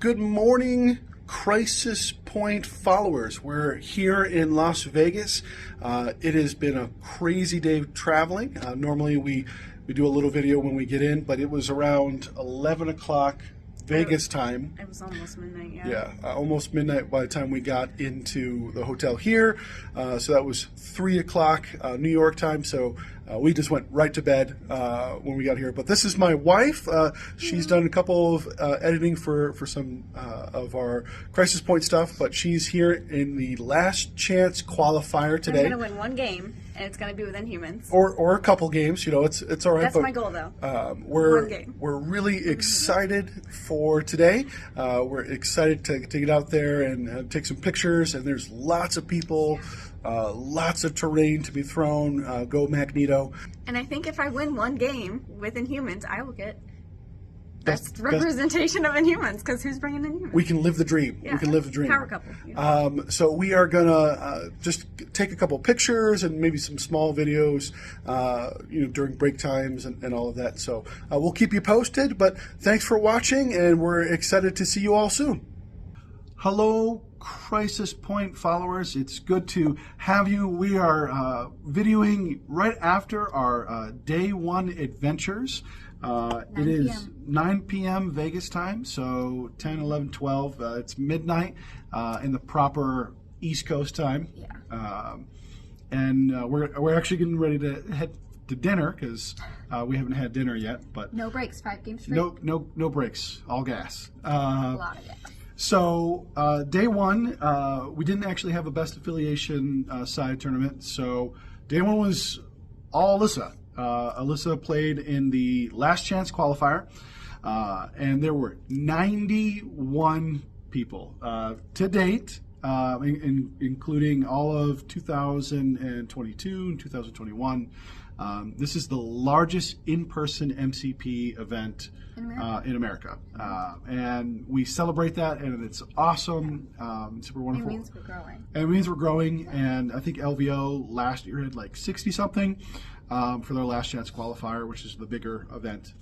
Good morning, Crisis Point followers. We're here in Las Vegas. It has been a crazy day of traveling. Normally we do a little video when we get in, but it was around 11 o'clock Vegas time. It was almost midnight, yeah. Yeah, almost midnight by the time we got into the hotel here. So that was 3 o'clock New York time. So we just went right to bed when we got here. But this is my wife. She's done a couple of editing for some of our Crisis Point stuff, but she's here in the last chance qualifier today. I'm going to win one game, and it's going to be with Inhumans. Or a couple games, it's all right. That's my goal, though. We're one game. We're really excited for today. We're excited to get out there and take some pictures. And there's lots of people, lots of terrain to be thrown. Go Magneto! And I think if I win one game with Inhumans, I will get best representation of Inhumans, because who's bringing Inhumans? We can live the dream. Yeah. We can live the dream. Power couple. So we are gonna just take a couple pictures and maybe some small videos, during break times and all of that. So we'll keep you posted. But thanks for watching, and we're excited to see you all soon. Hello, Crisis Point followers. It's good to have you. We are videoing right after our day one adventures. It is 9 p.m. Vegas time, so 10, 11, 12. It's midnight in the proper East Coast time. Yeah. And we're actually getting ready to head to dinner because we haven't had dinner yet. But no breaks, 5 games straight. No breaks, all gas. A lot of gas. So day one, we didn't actually have a best affiliation side tournament. So day one was all Alyssa. Alyssa played in the last chance qualifier, and there were 91 people to date, including all of 2022 and 2021. This is the largest in-person MCP event in America. And we celebrate that, and it's awesome. Super wonderful. It means we're growing. And it means we're growing, and I think LVO last year had like 60-something. For their last chance qualifier, which is the bigger event.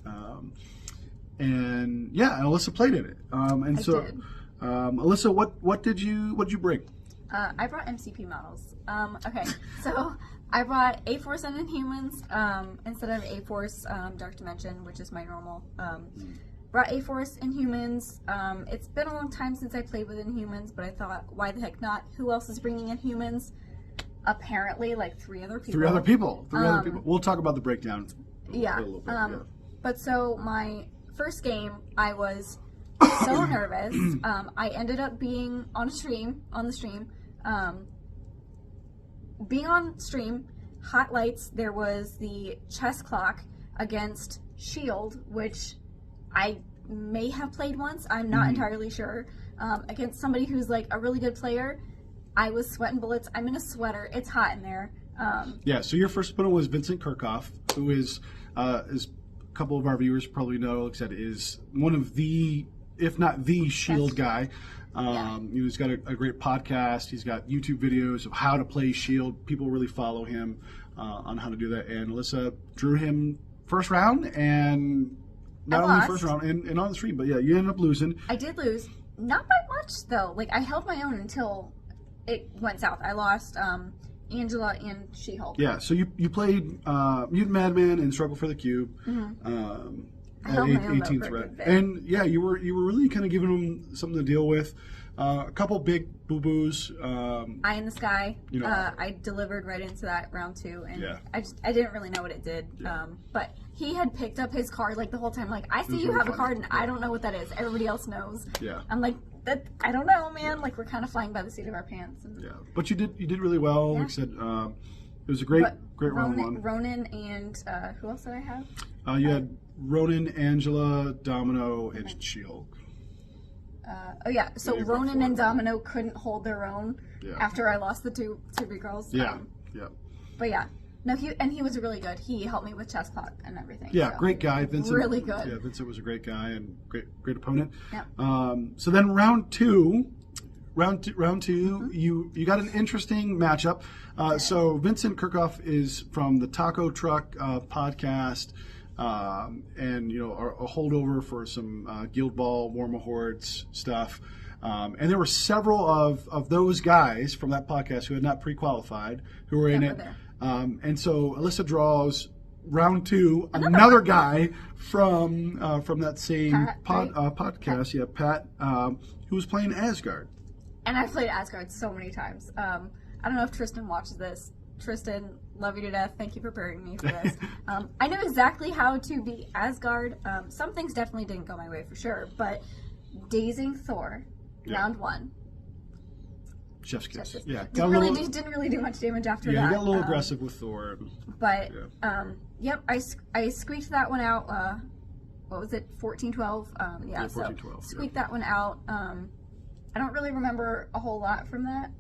And Alyssa played in it. I did. Alyssa, what did you bring? I brought MCP models. Okay, so I brought A-Force and Inhumans instead of A-Force Dark Dimension, which is my normal. Brought A-Force Inhumans. It's been a long time since I played with Inhumans, but I thought, why the heck not? Who else is bringing Inhumans? Apparently, like three other people. Three other people. We'll talk about the breakdown. Yeah. A little bit, But so my first game, I was so nervous. I ended up being on the stream. Being on stream, hot lights. There was the chess clock against Shield, which I may have played once. I'm not entirely sure. Against somebody who's like a really good player. I was sweating bullets. I'm in a sweater. It's hot in there. So your first opponent was Vincent Kirchhoff, who is a couple of our viewers probably know, like I said, is one of the, if not the Shield guy. He's got a great podcast. He's got YouTube videos of how to play Shield. People really follow him on how to do that. And Alyssa drew him first round, and not only first round and on the stream, but yeah, you ended up losing. I did lose. Not by much, though. Like, I held my own until it went south. I lost Angela and She-Hulk. Yeah, so you played Mutant Madman and Struggle for the Cube. I held my own 18th red. And yeah, you were really kind of giving them something to deal with. A couple big boo-boos. Eye in the Sky. I delivered right into that round 2, and I didn't really know what it did. But he had picked up his card like the whole time. Like, I see you have a card, and I don't know what that is. Everybody else knows. Yeah. I'm like, that I don't know, man. Like, we're kind of flying by the seat of our pants. And, but you did really well. Like I said, it was a great round one. Ronan and who else did I have? You had Ronan, Angela, Domino, and She-Hulk. So Ronan and Domino couldn't hold their own after I lost the two big girls. But yeah. No, he was really good. He helped me with chess clock and everything. Yeah, so. Great guy. Vincent, really good. Yeah, Vincent was a great guy and great opponent. Yeah. So then round two, you got an interesting matchup. So Vincent Kirchhoff is from the Taco Truck podcast. and a holdover for some Guild Ball, War Mahorts stuff. And there were several of those guys from that podcast who had not pre-qualified who were in it. And so Alyssa draws round 2, another guy from that same Pat, podcast, Pat, who was playing Asgard. And I've played Asgard so many times. I don't know if Tristan watches this. Tristan, love you to death. Thank you for preparing me for this. I know exactly how to beat Asgard. Some things definitely didn't go my way for sure, but dazing Thor, round 1. Chef's kiss. Yeah, didn't really do much damage after that. Yeah, you got a little aggressive with Thor. But I squeaked that one out. What was it? 14-12. Yeah, 14-12. Squeaked that one out. I don't really remember a whole lot from that,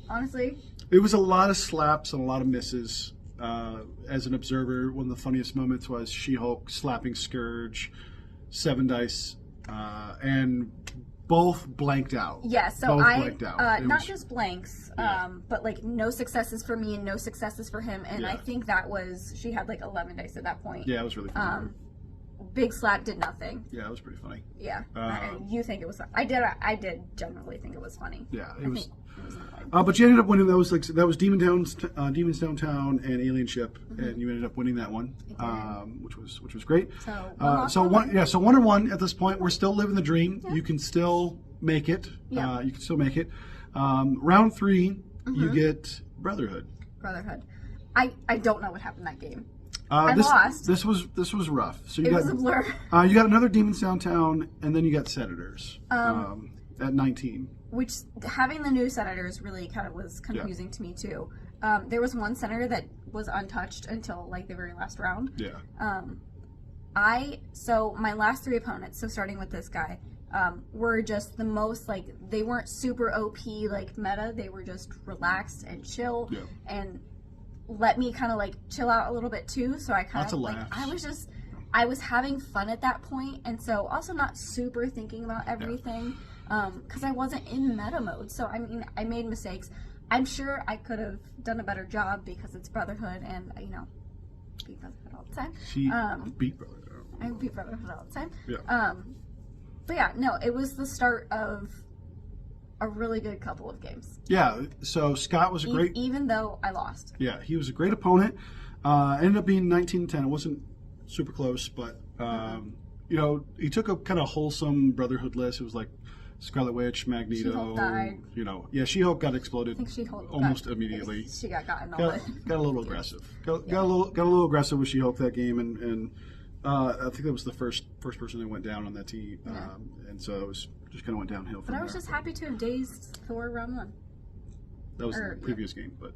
honestly. It was a lot of slaps and a lot of misses. As an observer, one of the funniest moments was She-Hulk slapping Scourge, 7 dice, and both blanked out. Yeah, so both blanked out. Not just blanks, but like no successes for me and no successes for him. And I think that was, she had like 11 dice at that point. Yeah, it was really funny. Big slap did nothing. Yeah, it was pretty funny. Yeah, you think it was? I did generally think it was funny. Yeah, it was. But you ended up winning. That was Demons Downtown and Alien Ship, and you ended up winning that one, which was great. So 1-1 at this point. We're still living the dream. Yeah. You can still make it. Yeah. You can still make it. Round 3, you get Brotherhood. I don't know what happened that game. I lost. This was rough. So you was a blur. You got another Demons Downtown, and then you got Senators at 19. Which, having the new Senators really kind of was confusing to me too. There was one Senator that was untouched until like the very last round. Yeah. So my last 3 opponents, so starting with this guy, were just the most like, they weren't super OP like meta. They were just relaxed and chill and let me kind of like chill out a little bit too. So I kind of like, I was having fun at that point, and so also not super thinking about everything. Because I wasn't in meta mode. So, I mean, I made mistakes. I'm sure I could have done a better job because it's Brotherhood and, beat Brotherhood all the time. She beat Brotherhood. I beat Brotherhood all the time. Yeah. But yeah, no, it was the start of a really good couple of games. Yeah, so Scott was a great... Even though I lost. Yeah, he was a great opponent. Ended up being 19-10. It wasn't super close, but, he took a kind of wholesome Brotherhood list. It was like Scarlet Witch, Magneto. She-Hulk died. She-Hulk got exploded. I think She-Hulk almost immediately. She got gotten all got a little aggressive. Got a little aggressive with She-Hulk that game, and I think that was the first person that went down on that team, and so it was just kind of went downhill from there. But I was just happy to have dazed Thor round 1. That was the previous game, but.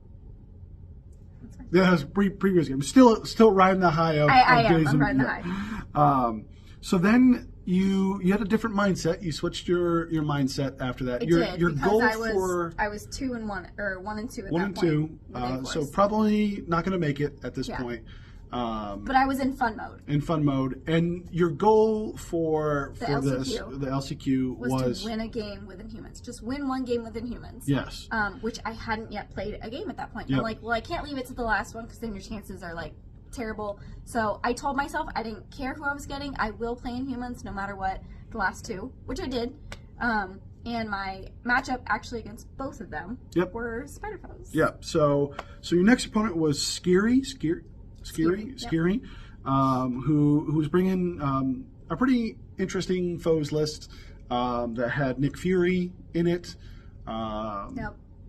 Yeah, that was previous game. Still riding the high of I'm riding the high. So then you had a different mindset. You switched your mindset after that. Your goal I was 2-1 or 1-2 at 1 and 2. So probably not going to make it at this point. But I was in fun mode. And your goal for the LCQ was to win a game with Inhumans. Just win one game with Inhumans. Yes. Which I hadn't yet played a game at that point. Yep. I'm like, well, I can't leave it to the last one because then your chances are like terrible. So I told myself I didn't care who I was getting. I will play Inhumans no matter what the last 2, which I did. And my matchup actually against both of them were Spider Foes. Yep. So your next opponent was Scary, who was bringing a pretty interesting foes list that had Nick Fury in it,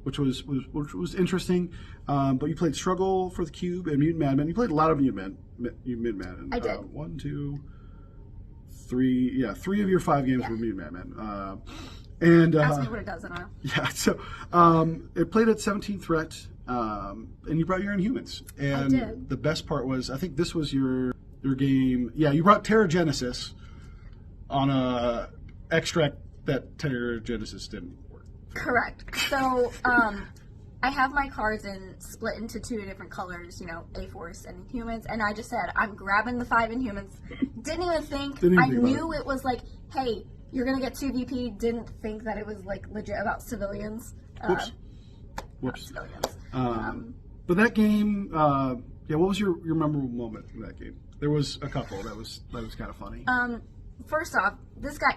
which was interesting. But you played Struggle for the Cube and Mutant Madman. You played a lot of Mutant Madman. I did. 1, 2, 3. Yeah, 3 of your 5 games were Mutant Madman. And ask me what it does. I don't know. Yeah. So it played at 17 threat. And you brought your Inhumans. And I did. The best part was, I think this was your game. Yeah, you brought Terra Genesis on a extract that Terra Genesis didn't work. Correct. So I have my cards split into 2 different colors, A-Force and Inhumans, and I just said, I'm grabbing the 5 Inhumans. Didn't even think. I knew it was like, hey, you're going to get 2 VP. Didn't think that it was like legit about civilians. Whoops. Civilians. But that game, what was your memorable moment in that game? There was a couple that was kind of funny. First off, this guy,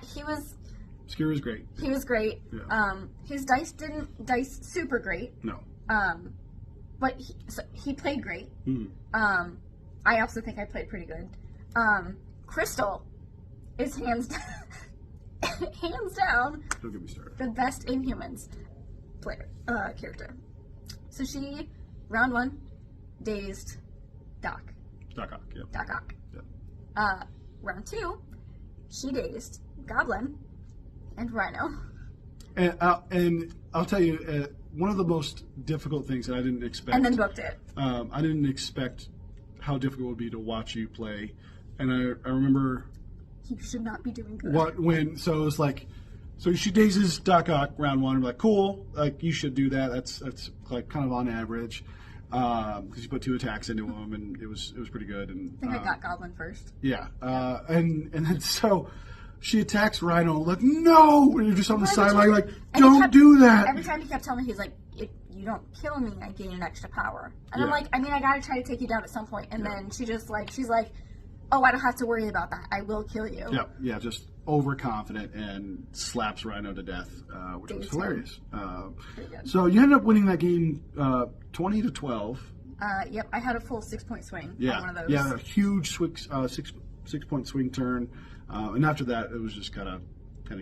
Skier was great. He was great. Yeah. His dice didn't dice super great. No. But he played great. I also think I played pretty good. Crystal is hands down Don't get me started. the best Inhumans player character. So she, round 1, dazed Doc. Doc Ock, yeah. Doc Ock. Yeah. Round 2, she dazed Goblin and Rhino. And I'll tell you, one of the most difficult things that I didn't expect. And then booked it. I didn't expect how difficult it would be to watch you play. And I remember. You should not be doing good. So it was like, so she dazes Doc Ock round 1. I'm like, cool, like you should do that. That's like kind of on average. Because you put 2 attacks into him, and it was pretty good. And I think I got Goblin first. Yeah, and then so she attacks Rhino, like, no! And you're just on the sideline, like, don't do that! Every time he kept telling me, he's like, if you don't kill me, I gain an extra power. And Yeah. I'm like, I mean, I gotta try to take you down at some point. And then she's like, oh, I don't have to worry about that. I will kill you. Yeah, just overconfident and slaps Rhino to death, which was hilarious. So you ended up winning that game 20-12. Yep, I had a full 6-point swing Yeah, on one of those. yeah, a huge six-point swing turn. And after that, it was just kind of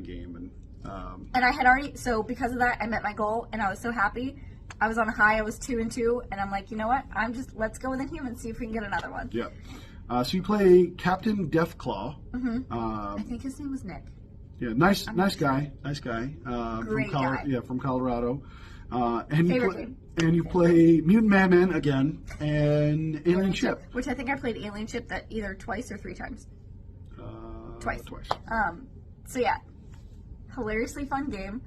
game. And I had already, so because of that, I met my goal, and I was so happy. I was on a high. I was 2-2, and I'm like, you know what? Let's go with Inhumans, see if we can get another one. Yeah. So you play Captain Deathclaw. I think his name was Nick. Yeah, nice guy. Great guy. Yeah, from Colorado. And Favorite you play Mutant Madman again and Alien Ship. Which I think I played Alien Ship that either twice or 3 times. Twice. So yeah, hilariously fun game.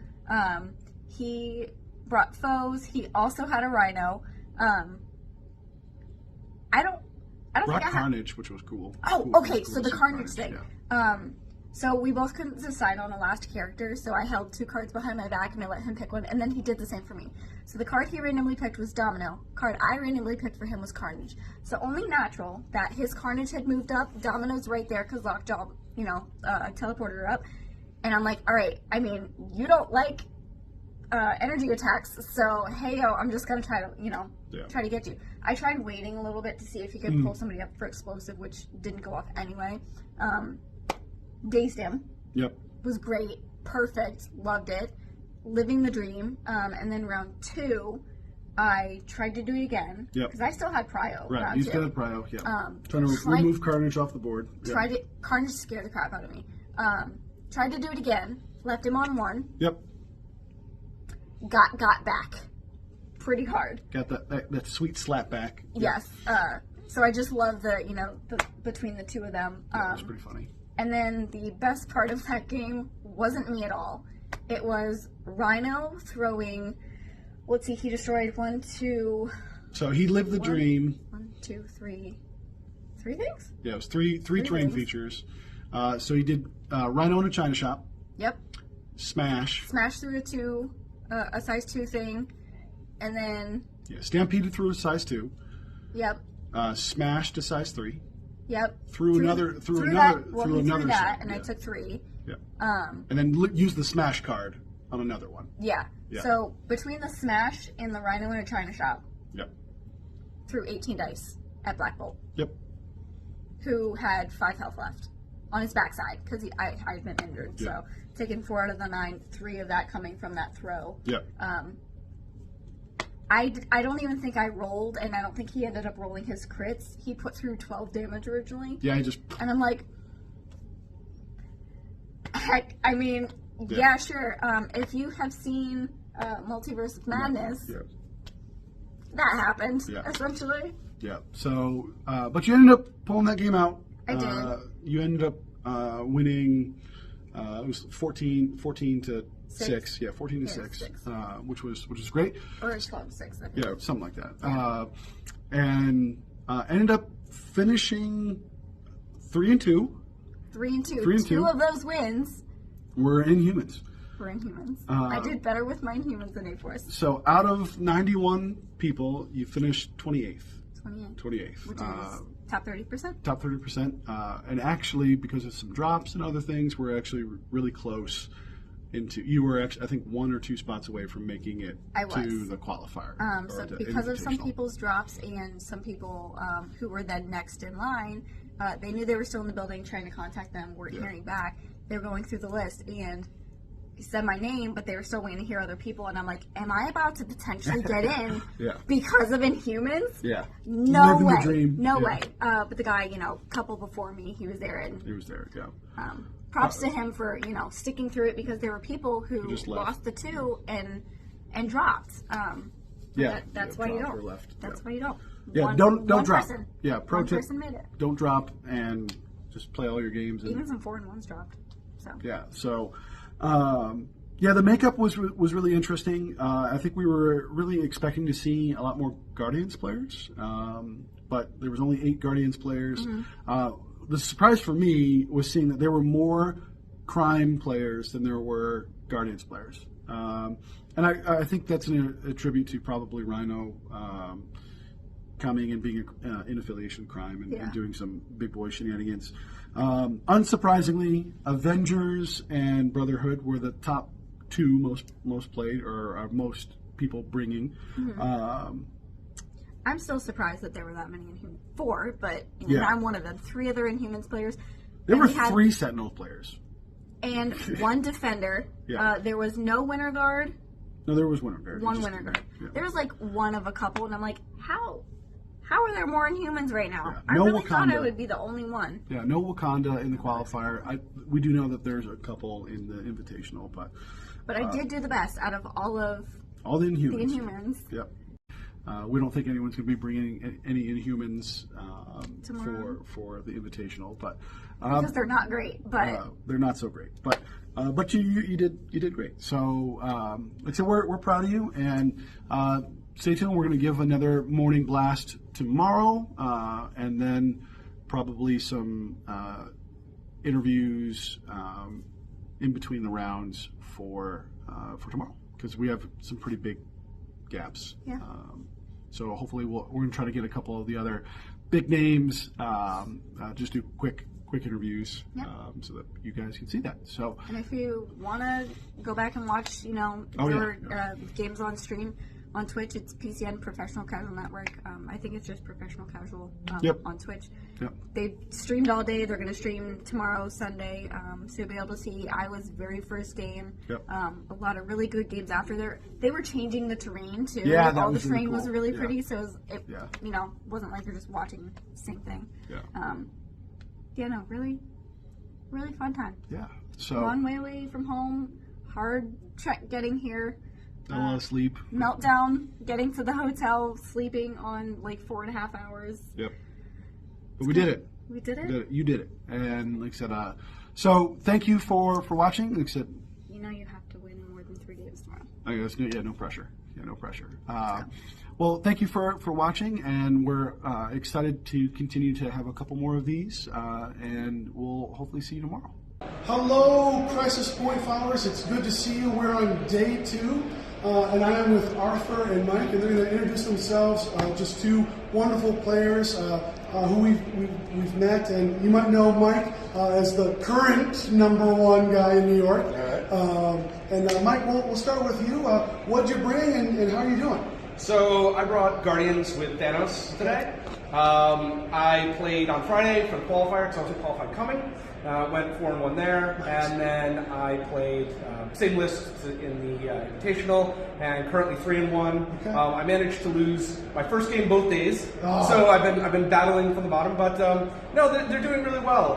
He brought foes. He also had a Rhino. I don't Brought think Carnage, which was cool. Oh, cool. okay. Cool So the to see Carnage thing. Yeah. So we both couldn't decide on a last character, so I held 2 cards behind my back and I let him pick one, and then he did the same for me. So the card he randomly picked was Domino. Card I randomly picked for him was Carnage. So only natural that his Carnage had moved up. Domino's right there because Lockjaw, teleported her up. And I'm like, all right. I mean, you don't like energy attacks, so hey yo, I'm just gonna try to try to get you. I tried waiting a little bit to see if he could pull somebody up for explosive, which didn't go off anyway. Dazed him. Yep. Was great, perfect, loved it, living the dream. And then round 2, I tried to do it again because I still had Prio. Right, you still had Prio. Yeah. Trying to tried, remove Carnage off the board. Yep. Carnage scared the crap out of me. Tried to do it again. Left him on 1. Yep. Got back pretty hard. Got that sweet slap back. Yes. So I just love the between the 2 of them. That was pretty funny. And then the best part of that game wasn't me at all. It was Rhino throwing. Let's see, he destroyed 1, 2. So he lived the dream. 1, 2, 3. 3 things? Yeah, it was three terrain features. So he did Rhino in a China shop. Yep. Smash. Smash through a size 2 thing, and then. Yeah, stampeded through a size 2. Yep. Smash to size 3. Yep. Through another that, and yeah. I took 3. Yeah. And then use the smash card on another one. Yeah. So between the smash and the Rhino in a China shop. Yep. Threw 18 dice at Black Bolt. Yep. Who had 5 health left on his backside because I had been injured. Yep. So taking 4 out of the 9, 3 of that coming from that throw. Yep. I don't even think I rolled, and I don't think he ended up rolling his crits. He put through 12 damage originally. Yeah, And I'm like, heck, I mean, yeah sure. If you have seen Multiverse of Madness, that happened, essentially. Yeah. So, but you ended up pulling that game out. I did. You ended up winning. It was 14 to 6. Yeah, 14 to 6. Which was great. Or 12 to 6. I think. Yeah, something like that. And ended up finishing 3-2. 3-2. 2 of those wins were Inhumans. I did better with my Inhumans than A-Force. So out of 91 people, you finished 28th. 28th. 28th. Which is top 30%. Top 30%. And actually, because of some drops and other things, we're actually really close. You were actually, I think, 1 or 2 spots away from making it to the qualifier. So because of some people's drops and some people who were then next in line, they knew they were still in the building trying to contact them, weren't hearing back. They were going through the list and said my name, but they were still waiting to hear other people. And I'm like, am I about to potentially get in because of Inhumans? Yeah. No Living way. the dream. No way. But the guy, couple before me, he was there. And he was there, yeah. Props to him for, sticking through it because there were people who lost the 2 and dropped. That's why you don't. That's why you don't. Yeah, don't drop. Person. Yeah, pro one tip. person made it. Don't drop and just play all your games. Even some 4-1s dropped. So. Yeah, so... the makeup was really interesting. I think we were really expecting to see a lot more Guardians players, but there was only 8 Guardians players. Mm-hmm. The surprise for me was seeing that there were more Crime players than there were Guardians players. And I think that's a tribute to probably Rhino coming and being in affiliation Crime and doing some big boy shenanigans. Unsurprisingly, Avengers and Brotherhood were the top 2 most played or most people bringing. Mm-hmm. I'm still surprised that there were that many Inhumans. 4, but I'm one of them. 3 other Inhumans players. There were 3 Sentinel players. And 1 Defender. There was no Winter Guard. No, there was Winter Guard. 1 Winter Guard. Yeah. There was like 1 of a couple, and I'm like, how are there more Inhumans right now? Yeah. No I really Wakanda. thought I would be the only one. Yeah, no Wakanda in the qualifier. We do know that there's a couple in the Invitational, but I did do the best out of all the Inhumans. Yep. We don't think anyone's going to be bringing any Inhumans for the Invitational, but because they're not great, but they're not so great. But you did great. So like I said, we're proud of you, and stay tuned. We're going to give another morning blast tomorrow, and then probably some interviews in between the rounds for tomorrow, because we have some pretty big gaps. Yeah. So hopefully we're going to try to get a couple of the other big names, just do quick interviews, so that you guys can see that. So. And if you want to go back and watch, games on stream on Twitch, it's PCN Professional Casual Network. I think it's just Professional Casual on Twitch. Yep. They streamed all day. They're going to stream tomorrow, Sunday. So you'll be able to see Iowa's very first game. Yep. A lot of really good games after. They were changing the terrain too. Yeah, all the really terrain cool. was really pretty. So it wasn't like you're just watching the same thing. Yeah. Really, really fun time. Yeah. So long way away from home. Hard trek getting here. A lot of sleep. Meltdown, getting to the hotel, sleeping on like 4.5 hours. Yep. But we did it. We did it? You did it. And like I said, so thank you for watching. Like I said, you have to win more than 3 games tomorrow. No pressure. No pressure. Well, thank you for watching, and we're excited to continue to have a couple more of these, and we'll hopefully see you tomorrow. Hello, Crisis Point followers. It's good to see you. We're on day 2. And I am with Arthur and Mike, and they're going to introduce themselves. Just 2 wonderful players who we've met, and you might know Mike as the current #1 guy in New York. All right. And Mike, we'll start with you. What'd you bring, and how are you doing? So I brought Guardians with Thanos today. I played on Friday for the qualifier because I was qualified coming. Went 4-1 there, and then I played same list in the Invitational, and currently 3-1. Okay. I managed to lose my first game both days, so I've been battling from the bottom. But no, they're doing really well.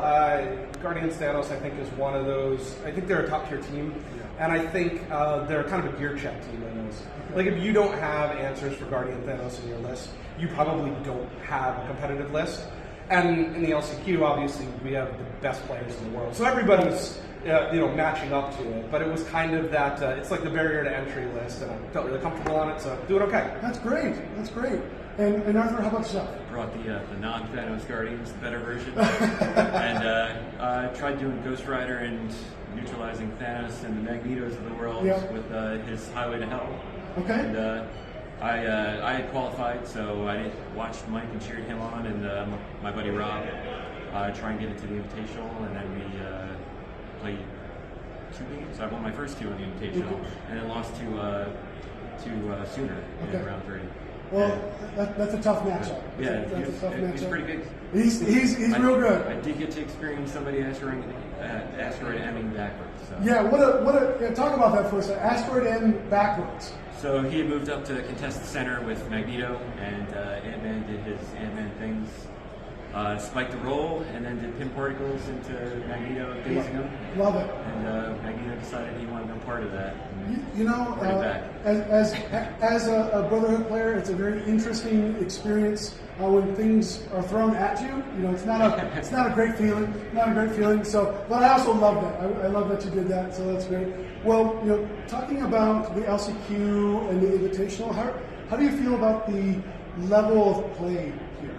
Guardians Thanos, I think, is one of those. I think they're a top tier team, and I think they're kind of a gear check team in those. Like if you don't have answers for Guardian Thanos in your list, you probably don't have a competitive list. And in the LCQ, obviously, we have the best players in the world. So everybody's, matching up to it. But it was kind of that, it's like the barrier to entry list, and I felt really comfortable on it, so doing okay. That's great. And Arthur, how about yourself? I brought the non-Thanos Guardians, the better version. And I tried doing Ghost Rider and neutralizing Thanos and the Magnetos of the world with his Highway to Hell. Okay. And I had qualified, so I watched Mike and cheered him on, and my buddy Rob try and get into the Invitational, and then we played 2 games. I won my first 2 in the Invitational, and then lost to Sooner in round 3. Well, that's a tough matchup. Yeah, that's a tough matchup. He's pretty good. He's real good. I did get to experience somebody asteroid ending backwards. So. Yeah, talk about that for a second. Asteroid end backwards. So he had moved up to contest the center with Magneto, and Ant-Man did his Ant-Man things. Spiked the roll, and then did pin particles into Magneto, dazing him. Love it. And Magneto decided he wanted no part of that. You know, as a Brotherhood player, it's a very interesting experience when things are thrown at you. You know, it's not a great feeling. Not a great feeling. So, but I also love that. I love that you did that. So that's great. Well, you know, talking about the LCQ and the Invitational, how do you feel about the level of play here?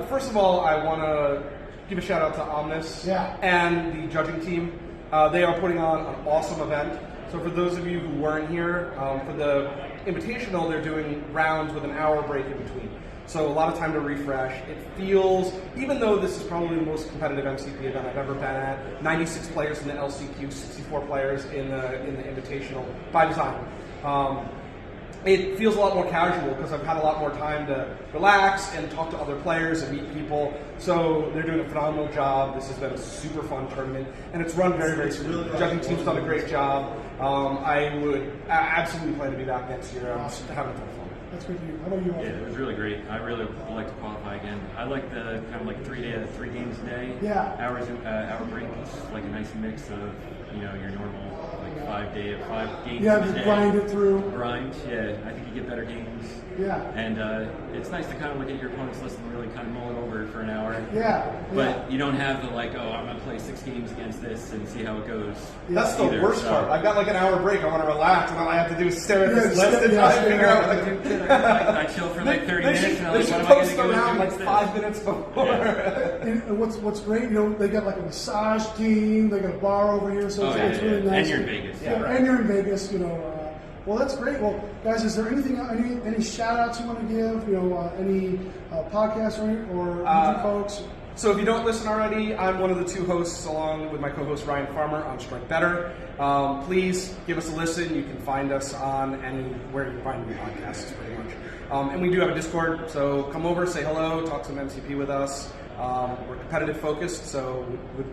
First of all, I want to give a shout out to Omnis and the judging team. They are putting on an awesome event. So for those of you who weren't here, for the Invitational, they're doing rounds with an hour break in between. So a lot of time to refresh. It feels, even though this is probably the most competitive MCP event I've ever been at, 96 players in the LCQ, 64 players in the Invitational by design. It feels a lot more casual because I've had a lot more time to relax and talk to other players and meet people. So they're doing a phenomenal job. This has been a super fun tournament, and it's run very, very smoothly. The judging team's done a great job. I would absolutely plan to be back next year. I'm just having a ton of fun. That's good to hear. How about you? Yeah, it was really great. I really would like to qualify again. I like the kind of like 3 games a day. Yeah. Hour breaks, like a nice mix of your normal like 5 games. Yeah, a just day. grind it through. Grind, yeah. I think you get better games. Yeah. And it's nice to kind of look at your opponent's list and really kind of mull it over for an hour. Yeah. But you don't have the I'm going to play 6 games against this and see how it goes. That's the either, worst part. I've got like an hour break. I want to relax, and all I have to do is stare at this list and try to figure out what to do. I chill for like 30 minutes. And I'm They like, should what am I post going to around do like instead? 5 minutes before. And what's great, they got like a massage team. They got a bar over here, so it's really nice. And you're in Vegas. And you're in Vegas. Well, that's great. Well, guys, is there anything, any shout outs you want to give? Any podcasts or YouTube folks? So if you don't listen already, I'm one of the 2 hosts along with my co-host Ryan Farmer on Strike Better. Please give us a listen. You can find us on anywhere you find your podcasts, pretty much. And we do have a Discord, so come over, say hello, talk some MCP with us. We're competitive focused, so we'd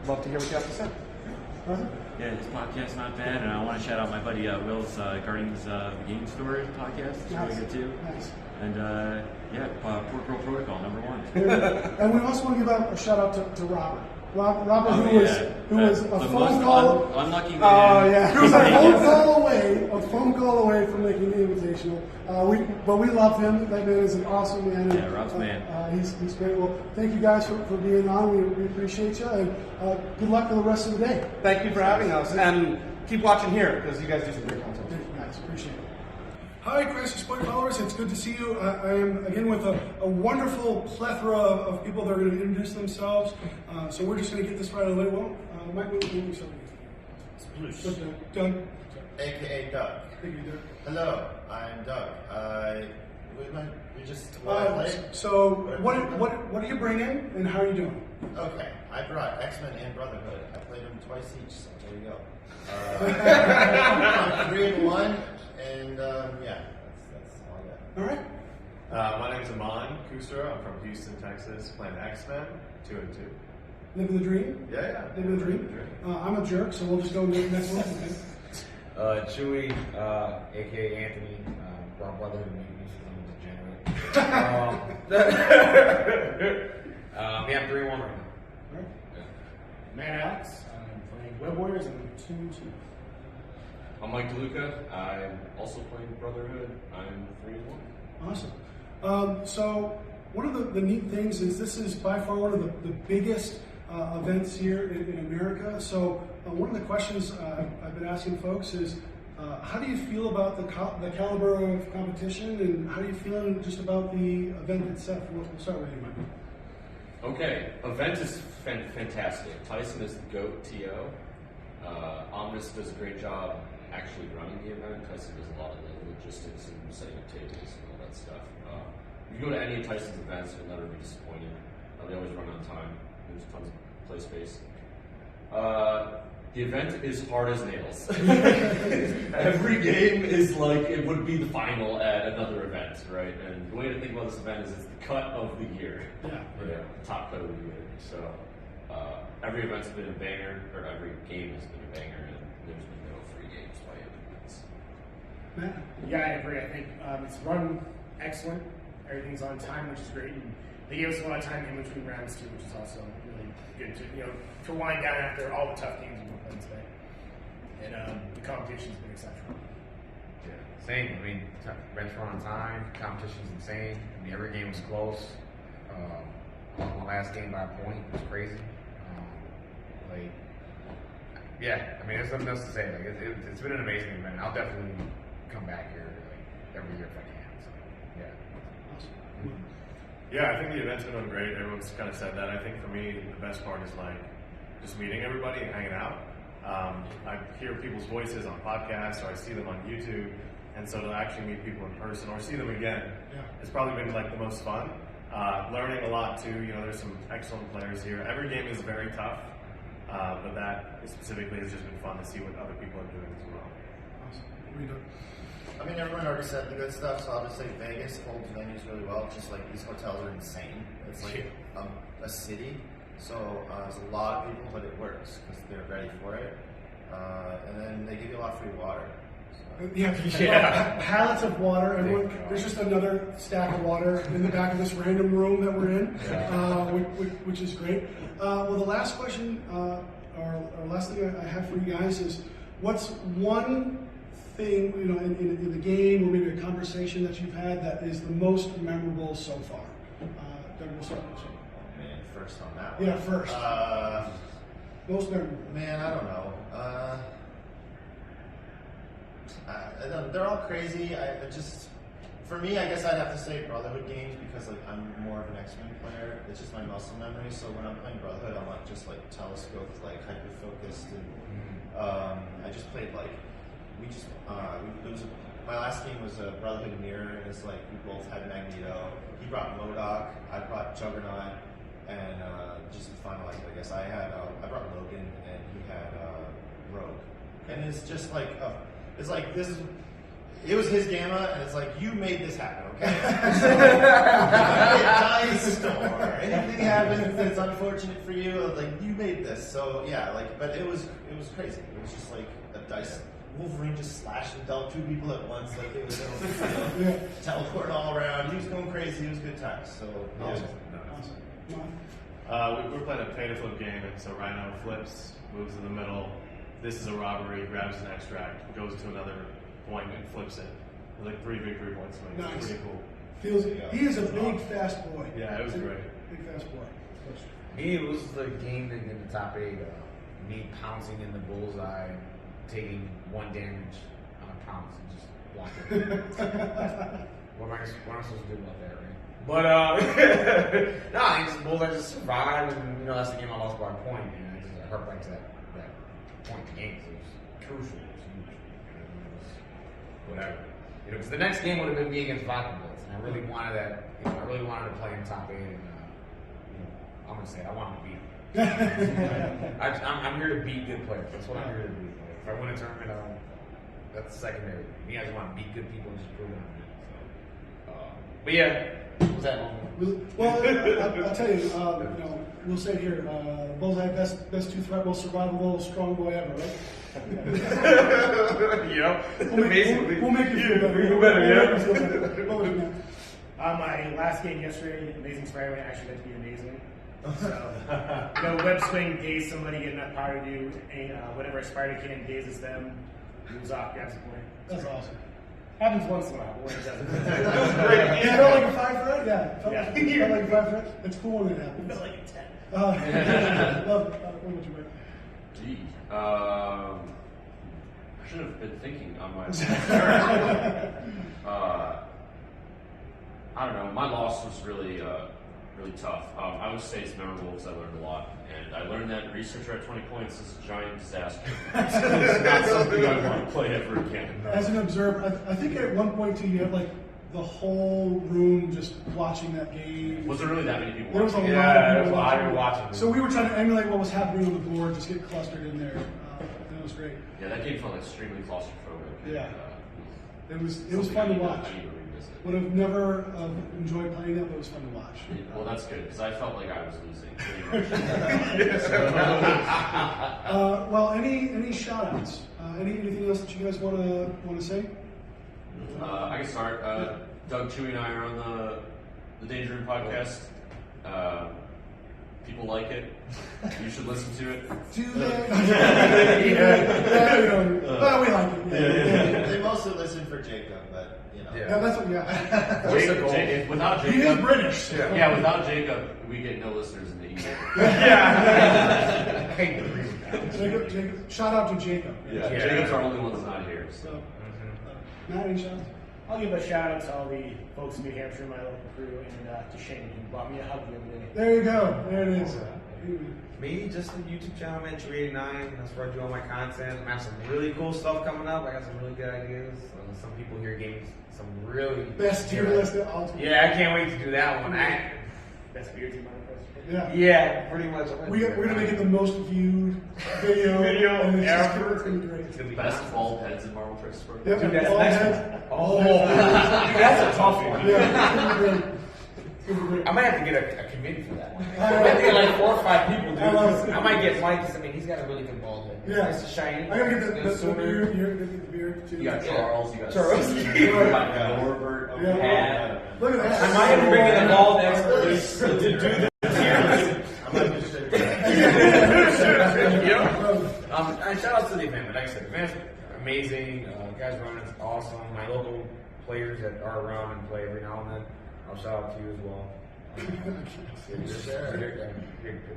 love to hear what you have to say. Yeah, this podcast's not bad, and I want to shout out my buddy Will's Guardians of the Game Store podcast. It's really good too. Nice. And Poor Girl Protocol #1. And we also want to give a shout out to Robert. Robert, who was a phone call. Unlucky man. Oh yeah, he was a phone call away from making the Invitational. But we love him. That man is an awesome man. Yeah, Rob's man. He's great. Well, thank you guys for being on. We appreciate you, and good luck for the rest of the day. Thank you for having us, and keep watching here because you guys do some great content. Thank you guys. Appreciate it. Hi, Crisis Point followers. It's good to see you. I am again with a wonderful plethora of people that are going to introduce themselves. So we're just going to get this right away. Well, Mike, what do you think? Doug. AKA Doug. Thank you, Doug. Hello, I'm Doug. We just So what do you bring in, and how are you doing? Okay, I brought X-Men and Brotherhood. I played them twice each, so there you go. 3-1, and that's all I got. All right. My name's Aman Kusura. I'm from Houston, Texas, playing X-Men 2-2. Living the dream? Yeah. Living the dream? I'm a jerk, so we'll just go to the next one. Chewy, aka Anthony, from Brotherhood of Mutants, I'm a degenerate. I'm 3-1 right now. Right. Man, Alex, I'm playing Web Warriors and 2-2. I'm Mike DeLuca. I'm also playing Brotherhood. I'm 3-1. Awesome. So one of the neat things is this is by far one of the biggest events here in America. So one of the questions I've been asking folks is, how do you feel about the caliber of competition, and how do you feel just about the event itself? We'll start with you, Mike. Okay, event is fantastic. Tyson is the GOAT TO. Omnis does a great job actually running the event. Tyson does a lot of the logistics and setting up tables and all that stuff. If you go to any of Tyson's events, you'll never be disappointed. They always run on time. There's tons of play space. The event is hard as nails. Every game is like it would be the final at another event, right? And the way to think about this event is it's the cut of the year. Yeah. The top cut of the year. So every event's been a banger, or every game has been a banger, and there's been no free games by any means. Matt? Yeah, I agree. I think it's run excellent. Everything's on time, which is great. And they gave us a lot of time in between rounds too, which is also really good to wind down after all the tough games we've been playing today. And the competition's been exceptional. Yeah, same. I mean, events run on time. Competition's insane. I mean, every game was close. My last game by a point was crazy. Yeah. I mean, there's nothing else to say. Like, it's been an amazing event. I'll definitely come back here every year if I can. So, yeah. Yeah, I think the event's been going great. Everyone's kind of said that. I think for me, the best part is like just meeting everybody and hanging out. I hear people's voices on podcasts, or I see them on YouTube, and so to actually meet people in person or see them again, it's probably been like the most fun. Learning a lot too. There's some excellent players here. Every game is very tough, but that specifically has just been fun to see what other people are doing as well. Awesome. I mean, everyone already said the good stuff, so I'll just say Vegas holds venues really well. Just like these hotels are insane. It's like a city, so there's a lot of people, but it works because they're ready for it. And then they give you a lot of free water. So. Yeah. Pallets of water. Everyone, there's just another stack of water in the back of this random room that we're in, which is great. Well, the last question, or last thing I have for you guys is, what's one thing in the game, or maybe a conversation that you've had that is the most memorable so far? Doug, we'll start with you. Oh man, first on that one. Yeah, first. Most memorable. Man, I don't know. They're all crazy. For me, I guess I'd have to say Brotherhood games because like I'm more of an X-Men player. It's just my muscle memory. So when I'm playing Brotherhood, I'm not just like telescoped, like hyper focused, and I just played like. My last game was a Brotherhood Mirror, and it's like we both had Magneto. He brought MODOK, I brought Juggernaut, and just to finalize it, I guess I brought Logan, and he had Rogue. And it's just like it was his gamma, and it's like, you made this happen, okay? So, dice, or anything happens that's unfortunate for you, like you made this. So yeah, but it was crazy. It was just like a dice. Wolverine just slashed and dealt 2 people at once, like it was teleport all around. He was going crazy. It was good times. So Awesome. We're playing a pay to flip game, and so Rhino flips, moves in the middle. This is a robbery. Grabs an extract, goes to another point, and flips it. There's like 3 victory points. So Nice. It's pretty cool. He is a big, fast boy. Yeah, it was great. Big, fast boy. Me, it was the game in the top 8. Me pouncing in the bullseye, taking 1 damage on a pounce and just blocking. What am I supposed to do about that, right? But no, I just bullseye just survived, and that's the game I lost by a point, and I just hurt back to that point in the game. So it was crucial. It was huge. It was whatever. Because the next game would have been me against Vodka Blitz, and I really wanted that. I really wanted to play in top 8, and I'm gonna say it, I wanted to beat him. I'm here to beat good players. That's what I'm here to do. If I win a tournament, that's secondary. Me, I just want to beat good people and just prove them. So, but yeah, what was that moment? Well, I'll tell you. We'll say here, Bullseye, best 2-threat, most survivable, strong boy ever, right? Basically. We'll make you feel better. Feel better, yeah. What was it, man? My last game yesterday, Amazing Spider-Man actually got to be amazing. So, web swing, daze somebody, get enough power to do whatever a spider can, dazes them, moves off, grabs a point. That's awesome. Happens once in a while, but when it doesn't. You felt like a 5-threat? Yeah. Felt Yeah. like a 5-threat? It's cool when it happens. I felt like a 10. Love it. What about you, Rick? Gee, I should have been thinking on my. I don't know. My loss was really really tough. I would say it's memorable because I learned a lot. And I learned that researcher at 20 points is a giant disaster. It's not something I want to play ever again. As an observer, I think at one point too, you had like the whole room just watching that game. Was there really that many people There was a watching? lot of people watching. So we were trying to emulate what was happening on the board, just get clustered in there. And it was great. Yeah, that game felt extremely claustrophobic. Yeah. And, It was something fun to I watch. need to revisit. Would have never enjoyed playing that, but it was fun to watch. Well, that's good because I felt like I was losing pretty much. Well, any shout outs? Anything else that you guys want to say? I can start. Doug, Chewy, and I are on the Danger Room podcast. People like it. You should listen to it. Do they? Well, we like it. Yeah. They mostly listen for Jacob, but you know. Yeah, that's what. Yeah. Jacob, without Jacob, He is British. Yeah, without Jacob, we get no listeners in the evening. Jacob. Shout out to Jacob. Yeah, Jacob's our only one that's not here. So. Matt, any shout outs? I'll give a shout out to all the folks in New Hampshire, my local crew, and to Shane, who brought me a hug the other day. There you go. There it is. Me, just the YouTube channel, man, 289. That's where I do all my content. I have some really cool stuff coming up. I got some really good ideas. Some people here gave me some really Best tier list of all time. Yeah, I can't wait to do that one. Best beer team on the press. Yeah. Pretty much. We're gonna make it the most viewed video and ever. It's gonna be great. Best bald heads in Marvel Trust Sport. Yep. Dude, that's All next heads. one. That's a tough one. Yeah. It's gonna be great. It's gonna be great. I might have to get a committee for that one. I have to get like 4 or 5 people, dude. I might get Mike. I mean, he's got a really good bald head. Yeah. Nice and shiny. I gotta get the Sooner. beer. You're gonna get the beer too. You got Charles, you got Charles. Steve, you got Norbert, Yeah. Pat. Look at that. I might even bring in the bald experts to do the and shout out to the event. Like I said, the event's amazing. Guys running it's awesome. My local players that are around and play every now and then, I'll shout out to you as well.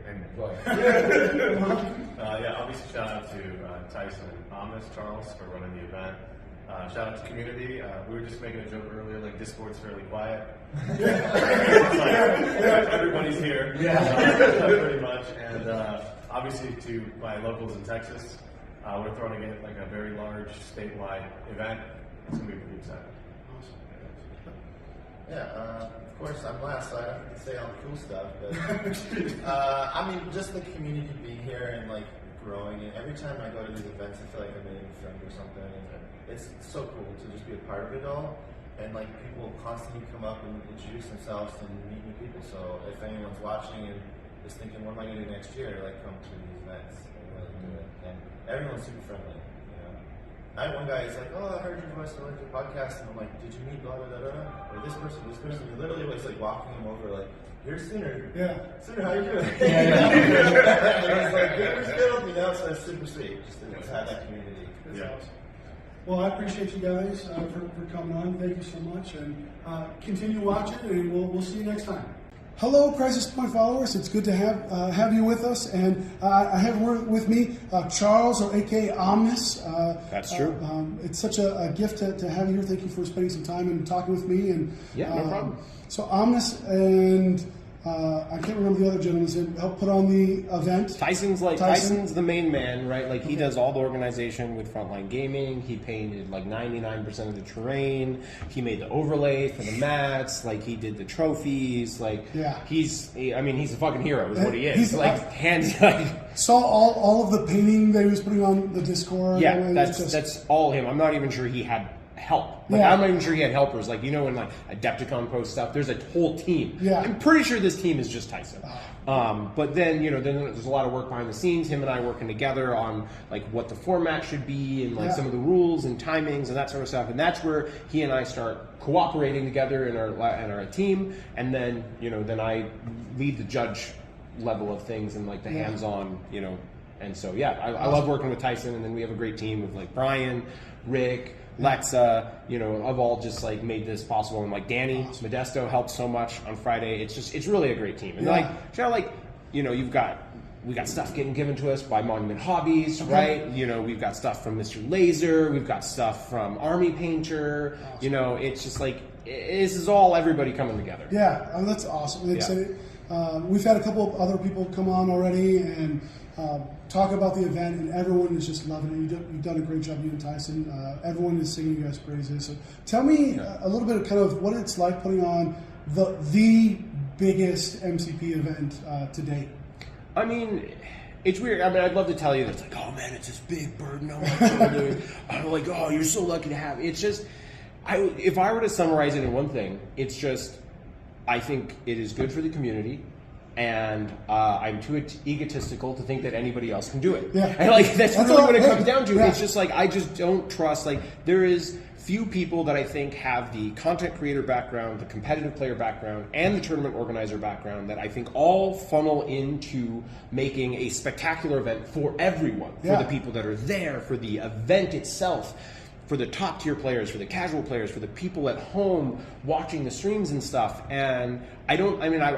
And go ahead. Yeah, obviously shout out to Tyson and Thomas, Charles for running the event. Shout out to community. We were just making a joke earlier, like Discord's fairly quiet. It's like, everybody's here, pretty much. And obviously to my locals in Texas, we're throwing in like a very large statewide event. It's gonna be pretty exciting. Yeah, of course I'm last, so I don't have to say all the cool stuff. But I mean, just the community being here and like growing. And every time I go to these events, I feel like I'm making a friend or something. And it's so cool to just be a part of it all. And like people constantly come up and introduce themselves and meet new people. So if anyone's watching and is thinking, what am I going to do next year? Like come to these events and really do it. And everyone's super friendly. You know, I had one guy. He's like, "Oh, I heard your voice. I liked your podcast." And I'm like, "Did you meet blah blah blah blah?" Or this person. He literally was like walking him over, like, "You're Sooner. Yeah. Sooner, how you doing?" And he's like, "Good, we're still, you know." So it's super sweet just to have that community. That's awesome. Well, I appreciate you guys for coming on. Thank you so much, and continue watching, and we'll see you next time. Hello, Crisis Point followers. It's good to have you with us, and I have with me Charles, or AKA Omnis. That's true. It's such a gift to have you here. Thank you for spending some time and talking with me. And Yeah, no problem. So Omnis and I can't remember the other gentleman's name. Helped put on the event. Tyson's the main man, right? Like he does all the organization with Frontline Gaming. He painted like 99% of the terrain. He made the overlay for the mats. Like he did the trophies. Like he's a fucking hero. Is what he is. He's like hands like. Saw all of the painting that he was putting on the Discord. Yeah, that's all him. I'm not even sure he had help. Like I'm not even sure he had helpers. Like when like Adepticon posts stuff, there's a whole team. Yeah. I'm pretty sure this team is just Tyson. But then then there's a lot of work behind the scenes. Him and I working together on like what the format should be and like some of the rules and timings and that sort of stuff. And that's where he and I start cooperating together in our team. And then then I lead the judge level of things and like the hands-on And so I love working with Tyson. And then we have a great team with like Brian, Rick, Lexa, I've all just like made this possible, and like Danny Modesto helped so much on Friday. It's really a great team, and we got stuff getting given to us by Monument Hobbies, right? We've got stuff from Mr. Laser, we've got stuff from Army Painter. It's just like this is all everybody coming together. Yeah, that's awesome. we've had a couple of other people come on already and talk about the event, and everyone is just loving it. You've done a great job, you and Tyson. Everyone is singing you guys' praises. So tell me a little bit of kind of what it's like putting on the biggest MCP event to date. I mean, it's weird. I mean, I'd love to tell you that it's like, oh man, it's this big burden on my shoulder. I'm like, oh, you're so lucky to have it. It's just, if I were to summarize it in one thing, it's just, I think it is good for the community, and I'm too egotistical to think that anybody else can do it. Yeah. And like that's really what it comes down to. Yeah. It's just like I just don't trust. Like there is few people that I think have the content creator background, the competitive player background, and the tournament organizer background that I think all funnel into making a spectacular event for everyone, for the people that are there, for the event itself, for the top tier players, for the casual players, for the people at home watching the streams and stuff. And I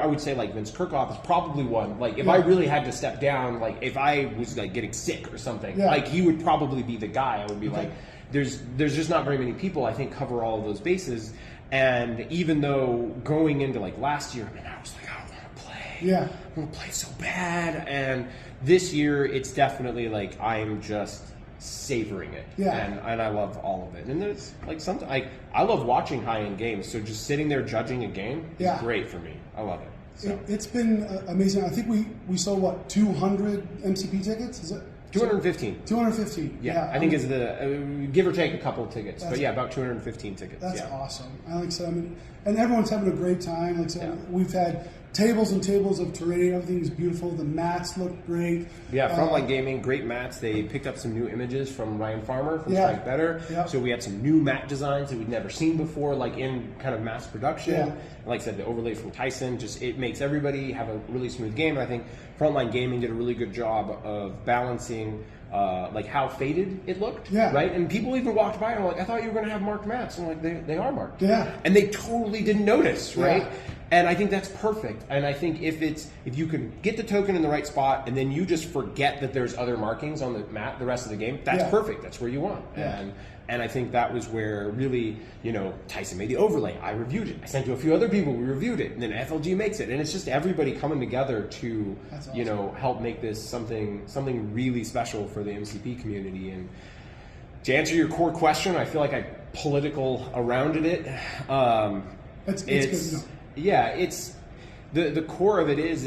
would say like Vince Kirchhoff is probably one. Like if I really had to step down, like if I was like getting sick or something, like he would probably be the guy. I would be like, there's just not very many people I think cover all of those bases. And even though going into like last year, I was like, I don't want to play. Yeah. I want to play so bad. And this year it's definitely like I'm just savoring it, and I love all of it. And there's like something I love watching high-end games, so just sitting there judging a game is great for me. I love it. So. It's been amazing. I think we sold what 200 MCP tickets. Is it 215? 215. Yeah, I think is the give or take a couple of tickets, but about 215 tickets. That's awesome. Like I said, and everyone's having a great time. Like I said, we've had tables and tables of terrain. Everything's beautiful. The mats look great. Yeah, Frontline Gaming, great mats. They picked up some new images from Ryan Farmer from Strike Better. So we had some new mat designs that we'd never seen before, like in kind of mass production. And like I said, the overlay from Tyson, just it makes everybody have a really smooth game. And I think Frontline Gaming did a really good job of balancing like how faded it looked, right? And people even walked by and were like, I thought you were going to have marked mats. And I'm like, they are marked. And they totally didn't notice, right? And I think that's perfect. And I think if you can get the token in the right spot and then you just forget that there's other markings on the map the rest of the game, that's perfect. That's where you want. And I think that was where really, Tyson made the overlay. I reviewed it. I sent to a few other people. We reviewed it. And then FLG makes it. And it's just everybody coming together to, help make this something really special for the MCP community. And to answer your core question, I feel like I political around it. It's good. Yeah, it's the core of it is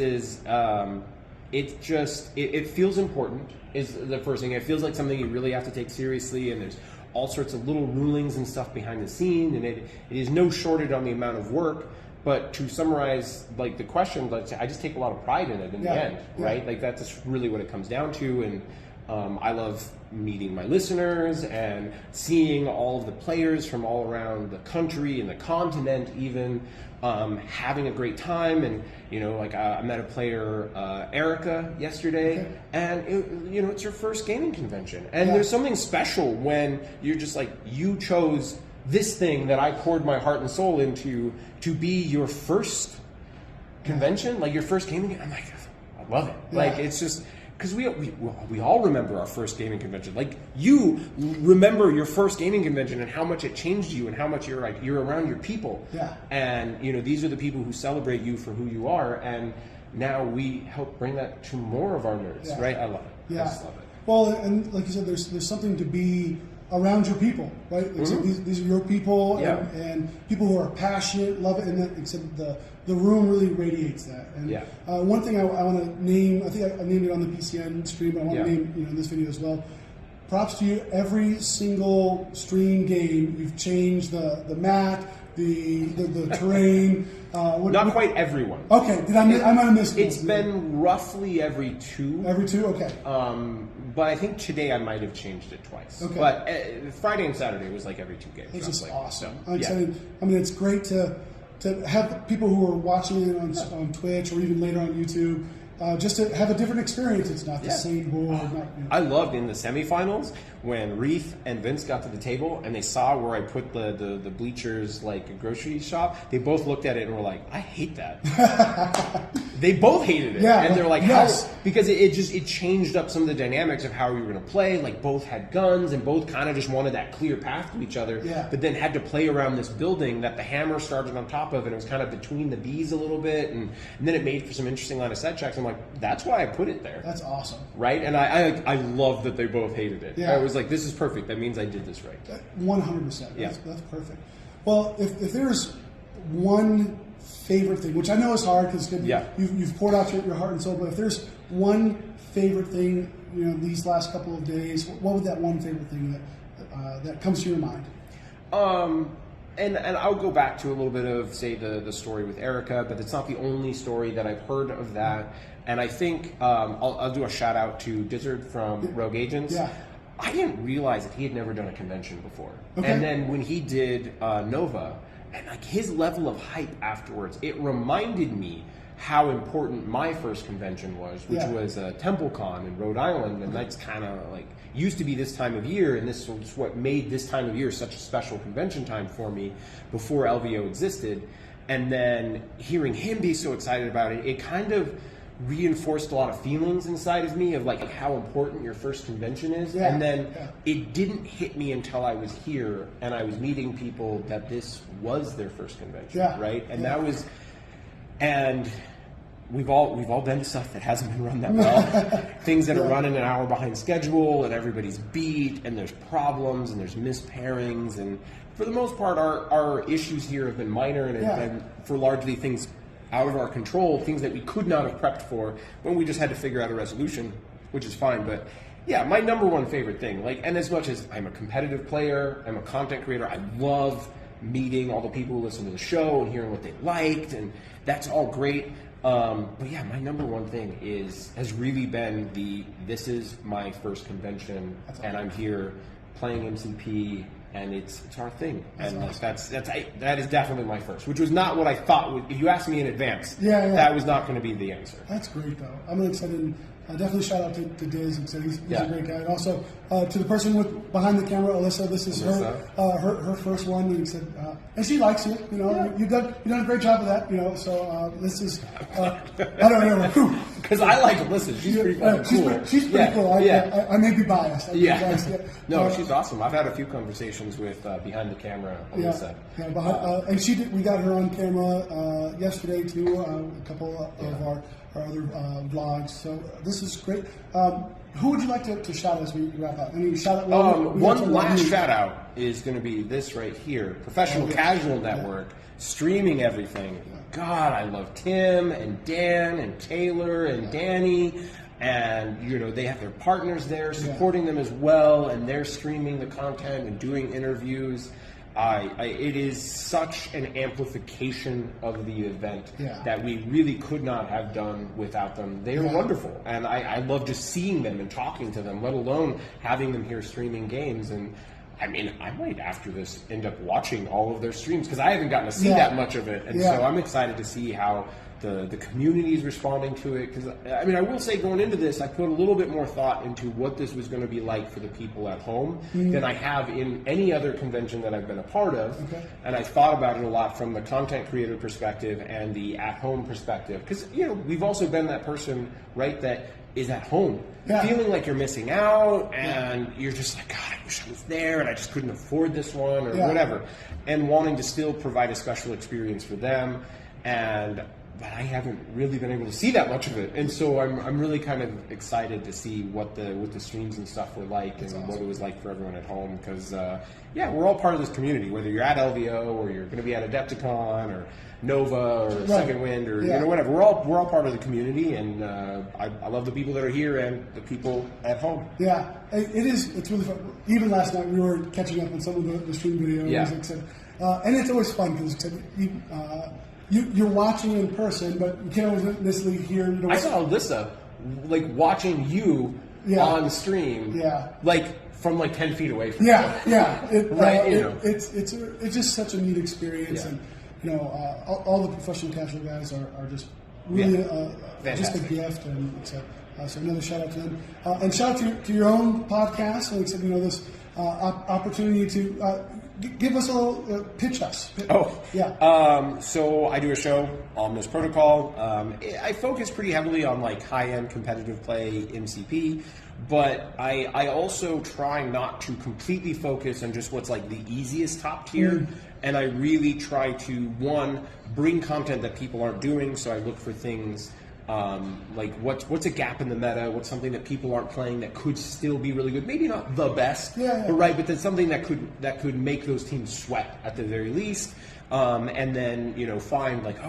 it just it feels important is the first thing. It feels like something you really have to take seriously, and there's all sorts of little rulings and stuff behind the scene, and it is no shortage on the amount of work. But to summarize, like the question, I just take a lot of pride in it in the end, right? Like that's just really what it comes down to, and I love meeting my listeners and seeing all of the players from all around the country and the continent even having a great time. And I met a player, Erica, yesterday, and it's her first gaming convention, and there's something special when you're just like, you chose this thing that I poured my heart and soul into to be your first convention, like your first gaming. I'm like, I love it. Like it's just because we all remember our first gaming convention. Like you remember your first gaming convention and how much it changed you and how much you're around your people. And these are the people who celebrate you for who you are. And now we help bring that to more of our nerds, right? I love it. I just love it. Well, and like you said, there's something to be around your people, right? Like so these are your people, and people who are passionate, love it, and except the room really radiates that. And one thing I want to name, I think I named it on the PCN stream, but I want to name in this video as well. Props to you. Every single stream game, you've changed the mat, the terrain. Not quite everyone. Okay, I might have missed one. It's been roughly every two. Every two, okay. But I think today I might have changed it twice. Okay. But Friday and Saturday was like every 2 games. It's just awesome. So, it's great to have people who are watching it on Twitch or even later on YouTube. Just to have a different experience. It's not the same board. I loved in the semifinals when Reef and Vince got to the table and they saw where I put the bleachers like a grocery shop, they both looked at it and were like, I hate that. They both hated it. Yeah, and they're like, yes. how? Because it changed up some of the dynamics of how we were going to play. Like both had guns and both kind of just wanted that clear path to each other, but then had to play around this building that the hammer started on top of, and it was kind of between the bees a little bit, and then it made for some interesting line of sight checks. I'm like, that's why I put it there. That's awesome. Right? And I love that they both hated it. Yeah. I was like, this is perfect. That means I did this right. 100%. Yeah. That's perfect. Well, if there's one favorite thing, which I know is hard because you've poured out your heart and soul, but if there's one favorite thing, these last couple of days, what would that one favorite thing that comes to your mind? And I'll go back to a little bit of, say, the story with Erica, but it's not the only story that I've heard of that. And I think I'll do a shout out to Dizzard from Rogue Agents. Yeah. I didn't realize that he had never done a convention before. Okay. And then when he did Nova, and like his level of hype afterwards, it reminded me how important my first convention was, which was TempleCon in Rhode Island, and that's kind of like used to be this time of year, and this was what made this time of year such a special convention time for me before LVO existed. And then hearing him be so excited about it, it kind of reinforced a lot of feelings inside of me of like how important your first convention is. And then it didn't hit me until I was here and I was meeting people that this was their first convention, right? And that was, and we've all been to stuff that hasn't been run that well. Things that are running an hour behind schedule and everybody's beat and there's problems and there's mispairings, and for the most part our issues here have been minor and have been for largely things out of our control, things that we could not have prepped for when we just had to figure out a resolution, which is fine. But yeah, my number one favorite thing, like, and as much as I'm a competitive player, I'm a content creator, I love meeting all the people who listen to the show and hearing what they liked, and that's all great. But yeah, my number one thing has really been this is my first convention, and I'm here playing MCP, and it's our thing, and like that is definitely my first, which was not what I thought. If you asked me in advance, that was not going to be the answer. That's great, though. I'm really excited. Definitely shout out to Diz. He's a great guy, and also to the person behind the camera, Alyssa. This is her first one, and he said, and she likes you. You've done a great job of that. So this is I don't know because I like Alyssa. She's pretty cool. She's pretty cool. I may be biased. No, she's awesome. I've had a few conversations with behind the camera Alyssa. And we got her on camera yesterday too. A couple of our other vlogs. So this is great. Who would you like to shout out as we wrap up? Shout out. One last shout out is going to be this right here: Professional Casual Network, streaming everything. God, I love Tim and Dan and Taylor and Danny. And they have their partners there supporting them as well, and they're streaming the content and doing interviews. It is such an amplification of the event that we really could not have done without them. They are wonderful, and I love just seeing them and talking to them, let alone having them here streaming games. And I mean, I might after this end up watching all of their streams because I haven't gotten to see that much of it, and so I'm excited to see how the community is responding to it. Because I mean, I will say going into this, I put a little bit more thought into what this was going to be like for the people at home than I have in any other convention that I've been a part of. And I thought about it a lot from the content creator perspective and the at-home perspective. Because we've also been that person, right, that is at home, feeling like you're missing out, and you're just like, God, I wish I was there, and I just couldn't afford this one or whatever, and wanting to still provide a special experience for them. But I haven't really been able to see that much of it, and so I'm really kind of excited to see what the streams and stuff were like. That's and awesome. What it was like for everyone at home. Because we're all part of this community. Whether you're at LVO or you're going to be at Adepticon or Nova or Second Wind or whatever, we're all part of the community, and I love the people that are here and the people at home. Yeah, it is. It's really fun. Even last night we were catching up on some of the stream videos, and it's always fun because you're watching in person, but you can't always necessarily hear. I saw Alyssa watching you on stream, from 10 feet away from you. It's just such a neat experience, and all the professional casual guys are just really just a gift, and it's So another shout out to them, and shout out to your own podcast. Like I said, this opportunity to give us a little pitch us. Yeah. So I do a show, Omnis Protocol. I focus pretty heavily on like high-end competitive play, MCP, but I also try not to completely focus on just what's like the easiest top tier. And I really try to, one, bring content that people aren't doing. So I look for things like what's a gap in the meta, what's something that people aren't playing that could still be really good. Maybe not the best, but then something that could make those teams sweat at the very least. And then find like,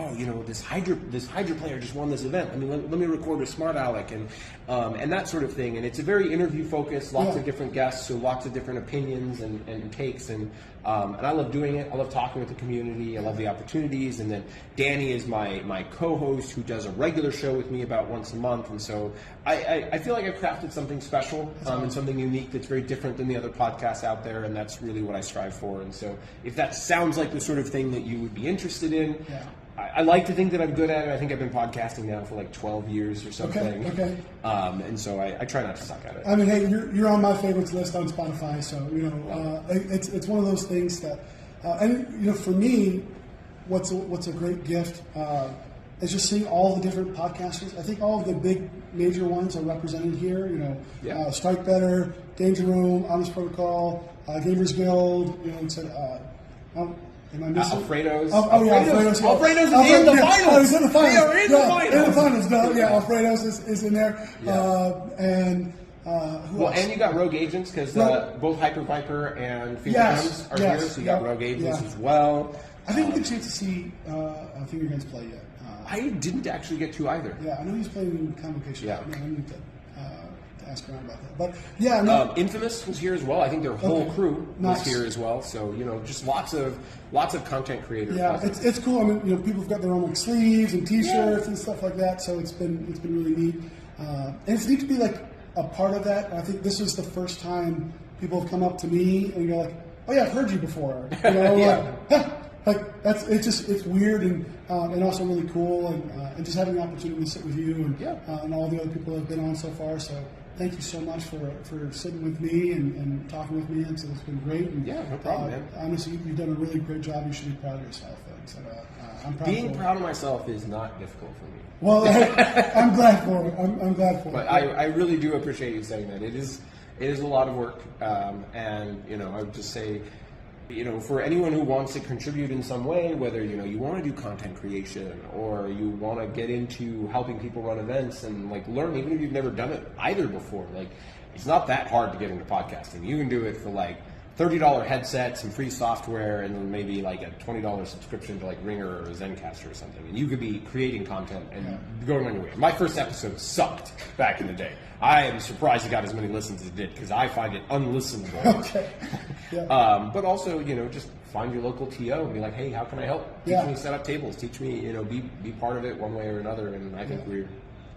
this Hydra player just won this event. I mean, let me record a Smart Alec and that sort of thing. And it's a very interview focused, lots of different guests, so lots of different opinions and takes. And I love doing it. I love talking with the community. I love the opportunities. And then Danny is my co-host who does a regular show with me about once a month. And so I feel like I've crafted something special and something unique that's very different than the other podcasts out there. And that's really what I strive for. And so if that sounds like the sort of thing that you would be interested in, I like to think that I'm good at it. I think I've been podcasting now for like 12 years or something. Okay. And so I try not to suck at it. I mean, hey, you're on my favorites list on Spotify, so it's one of those things that, and for me, what's a great gift is just seeing all the different podcasters. I think all of the big major ones are represented here. Strike Better, Danger Room, Honest Protocol, Gamers Guild. Am I missing? Alfredo's. Alfredo's. Alfredo's is in the finals. Oh, he's in the finals. They are in the finals. In the finals. No, Alfredo's is in there. And who else? And you got Rogue Agents because both Hyper Viper and Finger Guns are here, so you got Rogue Agents as well. I didn't get a chance to see Finger Guns play yet. I didn't actually get to either. Yeah, I know he's playing in Convocation. Yeah. I need to ask around about that. But yeah, no. Infamous was here as well. I think their whole crew was here as well. So just lots of content creators. Yeah, it's cool. I mean, people have got their own like sleeves and T-shirts and stuff like that. So it's been really neat, and it's neat to be like a part of that. I think this is the first time people have come up to me and go like, "Oh yeah, I've heard you before." Like it's weird and also really cool and just having the opportunity to sit with you and all the other people that have been on so far. So thank you so much for sitting with me and talking with me. And so it's been great. And, no problem, man. Honestly, you've done a really great job. You should be proud of yourself. So, I'm proud. Being proud of myself is not difficult for me. Well, I'm glad for it. I'm glad for it. But I really do appreciate you saying that. It is a lot of work, and I would just say, for anyone who wants to contribute in some way, whether you want to do content creation or you want to get into helping people run events and like learn, even if you've never done it either before, like it's not that hard to get into podcasting. You can do it for like $30 headset, some free software, and then maybe like a $20 subscription to like Ringer or Zencaster or something, and you could be creating content and going on your way. My first episode sucked back in the day. I am surprised it got as many listens as it did because I find it unlistenable. Okay. Yeah. But also, just find your local TO and be like, hey, how can I help? Teach me set up tables. Teach me, be part of it one way or another. And I think we're,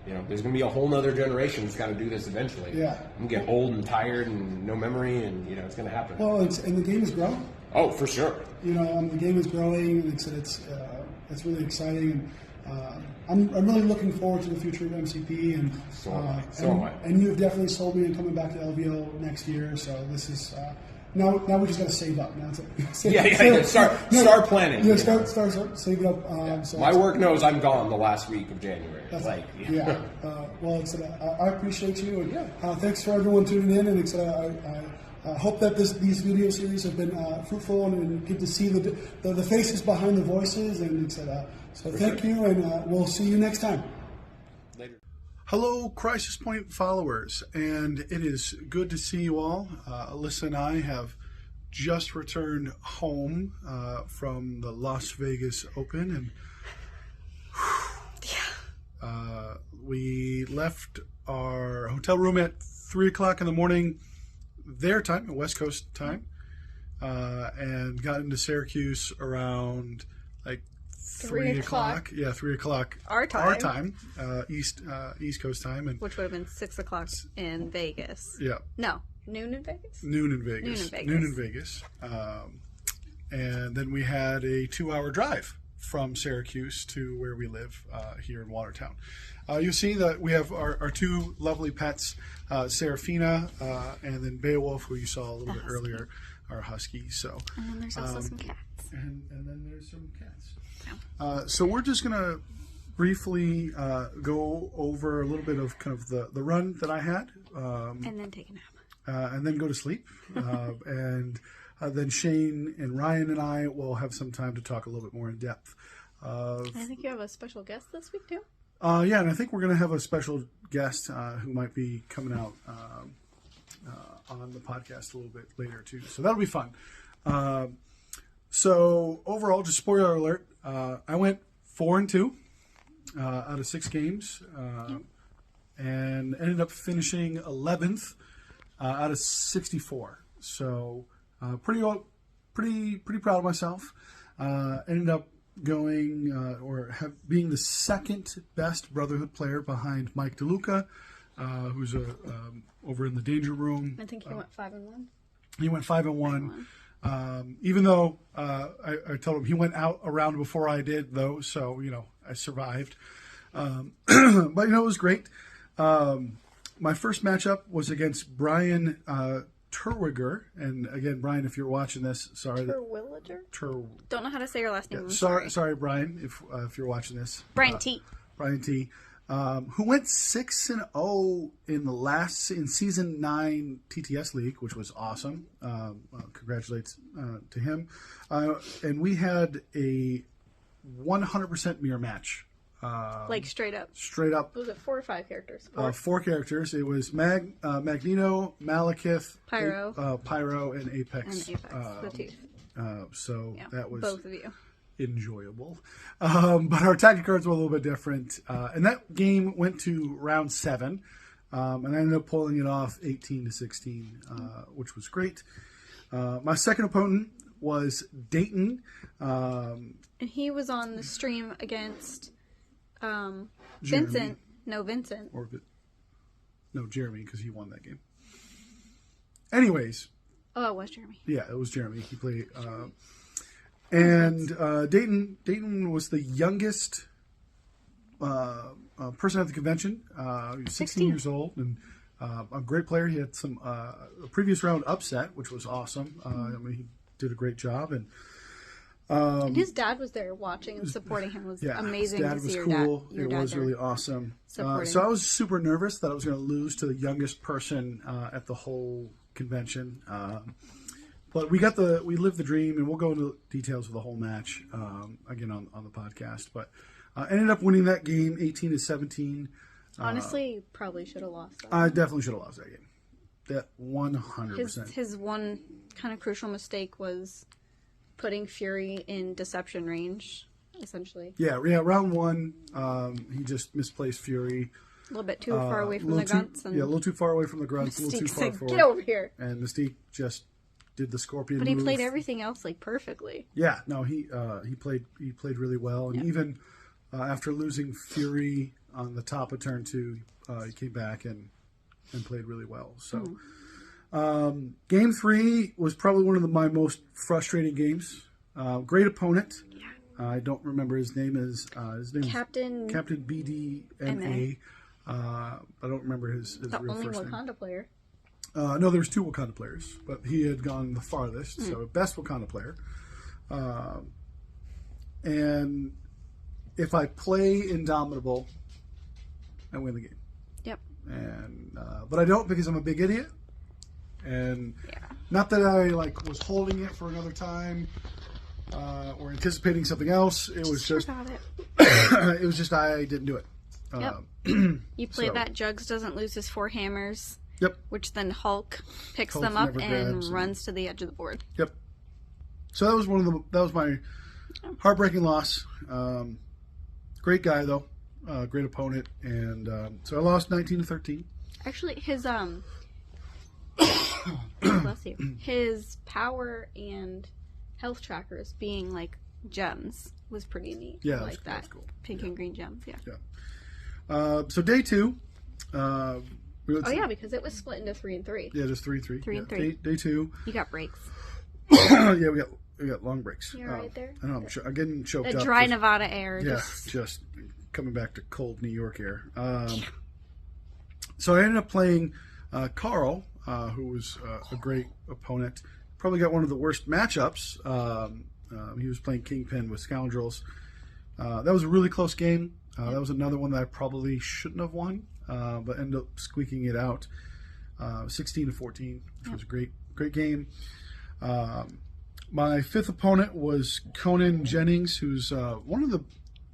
there's going to be a whole nother generation that's got to do this eventually. Yeah. I'm going to get old and tired and no memory, and it's going to happen. Well, and the game is growing. Oh, for sure. The game is growing, and it's really exciting. I'm really looking forward to the future of MCP, and so am I. And you have definitely sold me on coming back to LVO next year. So this is now we just got to save up. Now start planning. Yeah, start saving up. So my work knows I'm gone the last week of January. Well, I appreciate you, and thanks for everyone tuning in. And I hope that these video series have been fruitful and good to see the faces behind the voices. And so thank you, and we'll see you next time. Later. Hello, Crisis Point followers, and it is good to see you all. Alyssa and I have just returned home from the Las Vegas Open, and we left our hotel room at 3 o'clock in the morning, their time, West Coast time, and got into Syracuse around like 3 o'clock. Yeah, 3 o'clock. Our time. East Coast time, and which would have been 6 o'clock in Vegas. Yeah. No, noon in Vegas. Noon in Vegas. And then we had a 2-hour drive from Syracuse to where we live here in Watertown. You'll see that we have our two lovely pets, Serafina and then Beowulf, who you saw a little bit earlier, our husky. So, And then there's also some cats. And then there's some cats. So we're just going to briefly go over a little bit of kind of the run that I had. And then take a nap. And then go to sleep. And then Shane and Ryan and I will have some time to talk a little bit more in depth. I think you have a special guest this week too. Yeah, and I think we're going to have a special guest who might be coming out on the podcast a little bit later too. So that'll be fun. So overall, just spoiler alert, I went 4-2 out of 6 games, and ended up finishing 11th out of 64. So pretty proud of myself. Ended up going being the second best Brotherhood player behind Mike DeLuca, who's over in the Danger Room. I think he went 5-1. He went 5-1. Even though I told him he went out a round before I did, though, so I survived. But it was great. My first matchup was against Brian Terwilliger, and again, Brian, if you're watching this, sorry. Terwilliger? Don't know how to say your last name. Yeah, sorry, Brian, if you're watching this. Brian T. Brian T. Who went 6-0 in season 9 TTS League, which was awesome. Congratulations to him. And we had a 100% mirror match. Like straight up. Straight up. Was it 4 or 5 characters? 4 characters. It was Magneto, Malekith, Pyro, and Apex. And Apex, the two. That was both of you. Enjoyable. But our tactic cards were a little bit different. And that game went to round 7. And I ended up pulling it off 18-16, which was great. My second opponent was Dayton. And he was on the stream against Jeremy. Vincent. No, Vincent. No, Jeremy, because he won that game. Anyways. Oh, it was Jeremy. Yeah, it was Jeremy. He played... And Dayton was the youngest person at the convention. He was 16 years old and a great player. He had some a previous round upset, which was awesome. He did a great job. And his dad was there watching and supporting him. It was amazing his dad to see was your cool. dad. It was really awesome. So I was super nervous that I was going to lose to the youngest person at the whole convention. But we lived the dream, and we'll go into details of the whole match again on the podcast. But ended up winning that game 18-17. Honestly, probably should have lost that. I definitely should have lost that game. That 100%. His one kind of crucial mistake was putting Fury in deception range, essentially. Yeah. Round 1, he just misplaced Fury. A little bit too far away from the grunts. A little too far away from the grunts. A little too far forward. Get over here. And Mystique just did the scorpion but he move. played everything else perfectly. Yeah, no, he played really well, and even after losing Fury on the top of turn 2, he came back and played really well. So game 3 was probably one of my most frustrating games. Great opponent. I don't remember his name. His name Captain BDMA. I don't remember his real only first name. Wakanda player. No, there was 2 Wakanda players, but he had gone the farthest, so best Wakanda player. And if I play Indomitable, I win the game. Yep. And but I don't, because I'm a big idiot. And not that I was holding it for another time or anticipating something else. It was just it was just I didn't do it. You play that Jugs doesn't lose his 4 hammers. Yep. Which then Hulk picks them up and runs to the edge of the board. Yep. So that was my heartbreaking loss. Great guy though, great opponent, and so I lost 19-13. Actually, his bless you. His power and health trackers being gems was pretty neat. Yeah, I like that. Cool. Pink and green gems. Yeah. So day 2. Because it was split into 3 and 3. Yeah, just 3. 3 and 3. Day 2. You got breaks. Yeah, we got we got long breaks. You're right there. I know I'm getting choked The up. dry Nevada air. Yeah, just coming back to cold New York air. So I ended up playing Carl, who was a great opponent. Probably got one of the worst matchups. He was playing Kingpin with Scoundrels. That was a really close game. That was another one that I probably shouldn't have won, but ended up squeaking it out 16-14, which was a great game. My fifth opponent was Conan Jennings, who's one of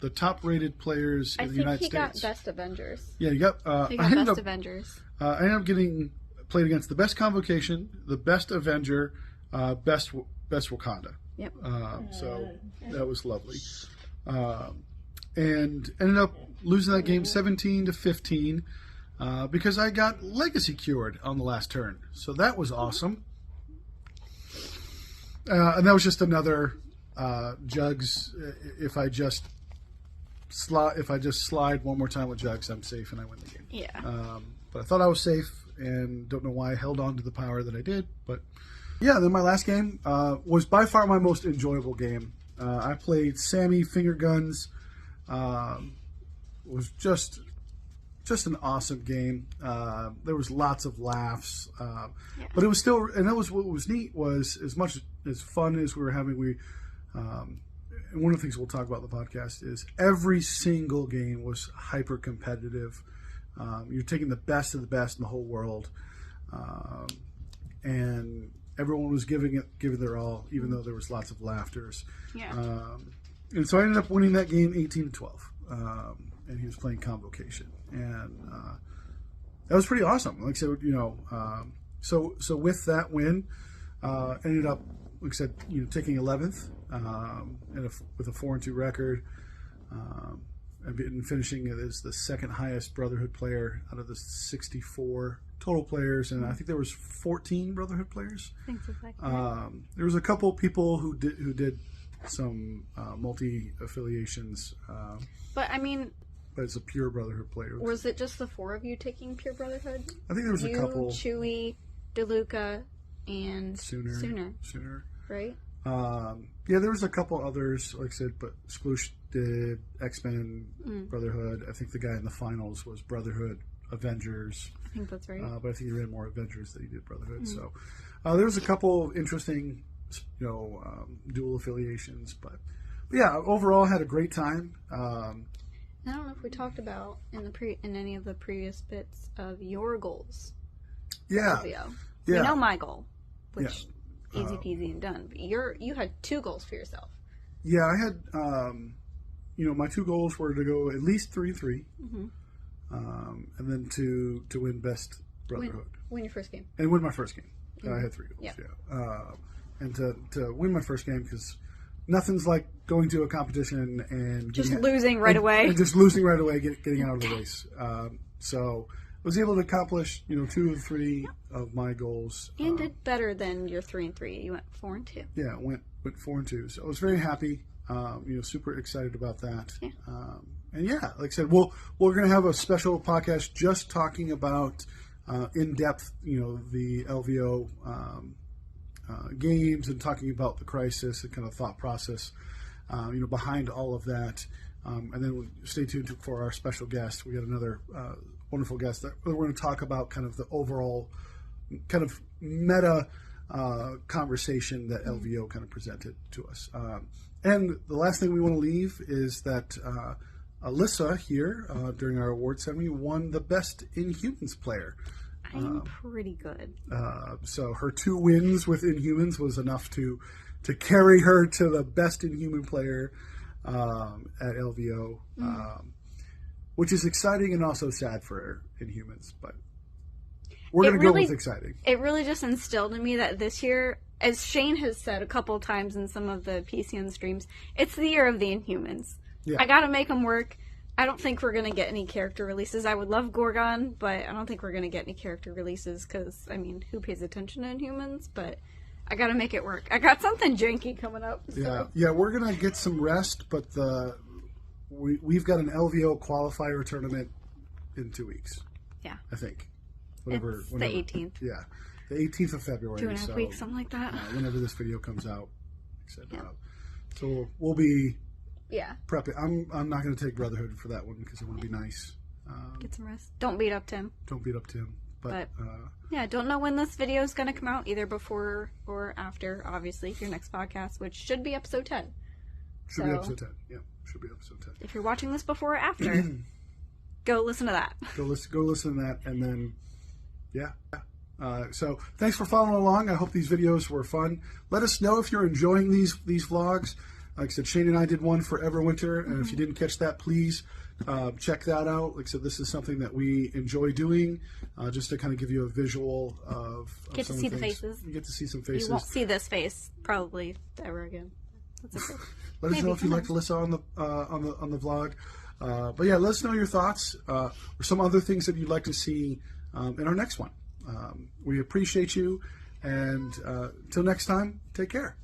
the top-rated players in the United States. I think he got Best Avengers. Yeah, he got Best Avengers. I ended up getting played against the Best Convocation, the Best Avenger, Best Wakanda. Yep. So that was lovely. And ended up losing that game 17-15 because I got Legacy cured on the last turn. So that was awesome. And that was just another Jugs. If I just slide one more time with Jugs, I'm safe and I win the game. Yeah. But I thought I was safe and don't know why I held on to the power that I did. But yeah, then my last game was by far my most enjoyable game. I played Sammy Fingerguns. It was just an awesome game. There was lots of laughs, but it was still, and that was what was neat was as much as fun as we were having. And one of the things we'll talk about in the podcast is every single game was hyper competitive. You're taking the best of the best in the whole world, and everyone was giving their all, even though there was lots of laughters. Yeah. And so I ended up winning that game 18-12. And he was playing Convocation, and that was pretty awesome. Like I said, so with that win, ended up, like I said, taking 11th, with a 4-2 record, and finishing it as the second highest Brotherhood player out of the 64 total players, and I think there was 14 Brotherhood players. I think so. Like there was a couple people who did some multi-affiliations. But I mean, but it's a pure Brotherhood player. Was it just the four of you taking pure Brotherhood? I think there was a couple. Chewie, DeLuca, and Sooner. Right? Yeah, there was a couple others, like I said, but Sploosh did X-Men, Brotherhood. I think the guy in the finals was Brotherhood, Avengers. I think that's right. But I think he ran more Avengers than he did Brotherhood. So there was a couple of interesting, dual affiliations, but yeah, overall had a great time. I don't know if we talked about in any of the previous bits of your goals. Yeah. LVO. Yeah. We know my goal, which easy peasy and done. But you had 2 goals for yourself. Yeah, I had my 2 goals were to go at least 3-3, and then to win Best Brotherhood. Win your first game. And win my first game. I had 3 goals. Yeah. And to win my first game, because nothing's like going to a competition and just losing right away. And just losing right away, getting out of the race. So I was able to accomplish 2 of 3 of my goals. And did better than your 3-3. You went 4-2. Yeah, went 4-2. So I was very happy. Super excited about that. Yeah. And yeah, like I said, we're going to have a special podcast just talking about in depth, the LVO games and talking about the crisis and kind of thought process, behind all of that. And then stay tuned for our special guest. We got another wonderful guest that we're going to talk about kind of the overall kind of meta conversation that LVO kind of presented to us. And the last thing we want to leave is that Alyssa here during our award ceremony won the Best Inhumans player. I'm pretty good. So her 2 wins with Inhumans was enough to carry her to the Best Inhuman player at LVO, which is exciting and also sad for Inhumans. But we're going to go with exciting. It really just instilled in me that this year, as Shane has said a couple of times in some of the PCN streams, it's the year of the Inhumans. Yeah. I got to make them work. I don't think we're going to get any character releases. I would love Gorgon, but I don't think we're going to get any character releases because, who pays attention to Inhumans? But I got to make it work. I got something janky coming up. So. Yeah, we're going to get some rest, but we've got an LVO qualifier tournament in 2 weeks. Yeah. I think. Whenever, the 18th. Yeah. The 18th of February. 2.5 weeks, something like that. Whenever this video comes out. I said. Yeah. So we'll be Yeah. prepping. I'm not going to take Brotherhood for that one because I want to be nice. Get some rest. Don't beat up Tim. Don't beat up Tim. But yeah, don't know when this video is going to come out, either before or after, obviously, your next podcast, which should be episode 10. Should be episode 10. Yeah, should be episode 10. If you're watching this before or after, go listen to that. Go listen to that, and then, yeah. So thanks for following along. I hope these videos were fun. Let us know if you're enjoying these vlogs. Like I said, Shane and I did one for Everwinter, and if you didn't catch that, please check that out. Like I said, this is something that we enjoy doing, just to kind of give you a visual of Get to some see of the things. faces. You get to see some faces. You won't see this face probably ever again. That's okay. Let us Maybe know if you'd like sometimes. to listen on the vlog. But yeah, let us know your thoughts or some other things that you'd like to see in our next one. We appreciate you, and till next time, take care.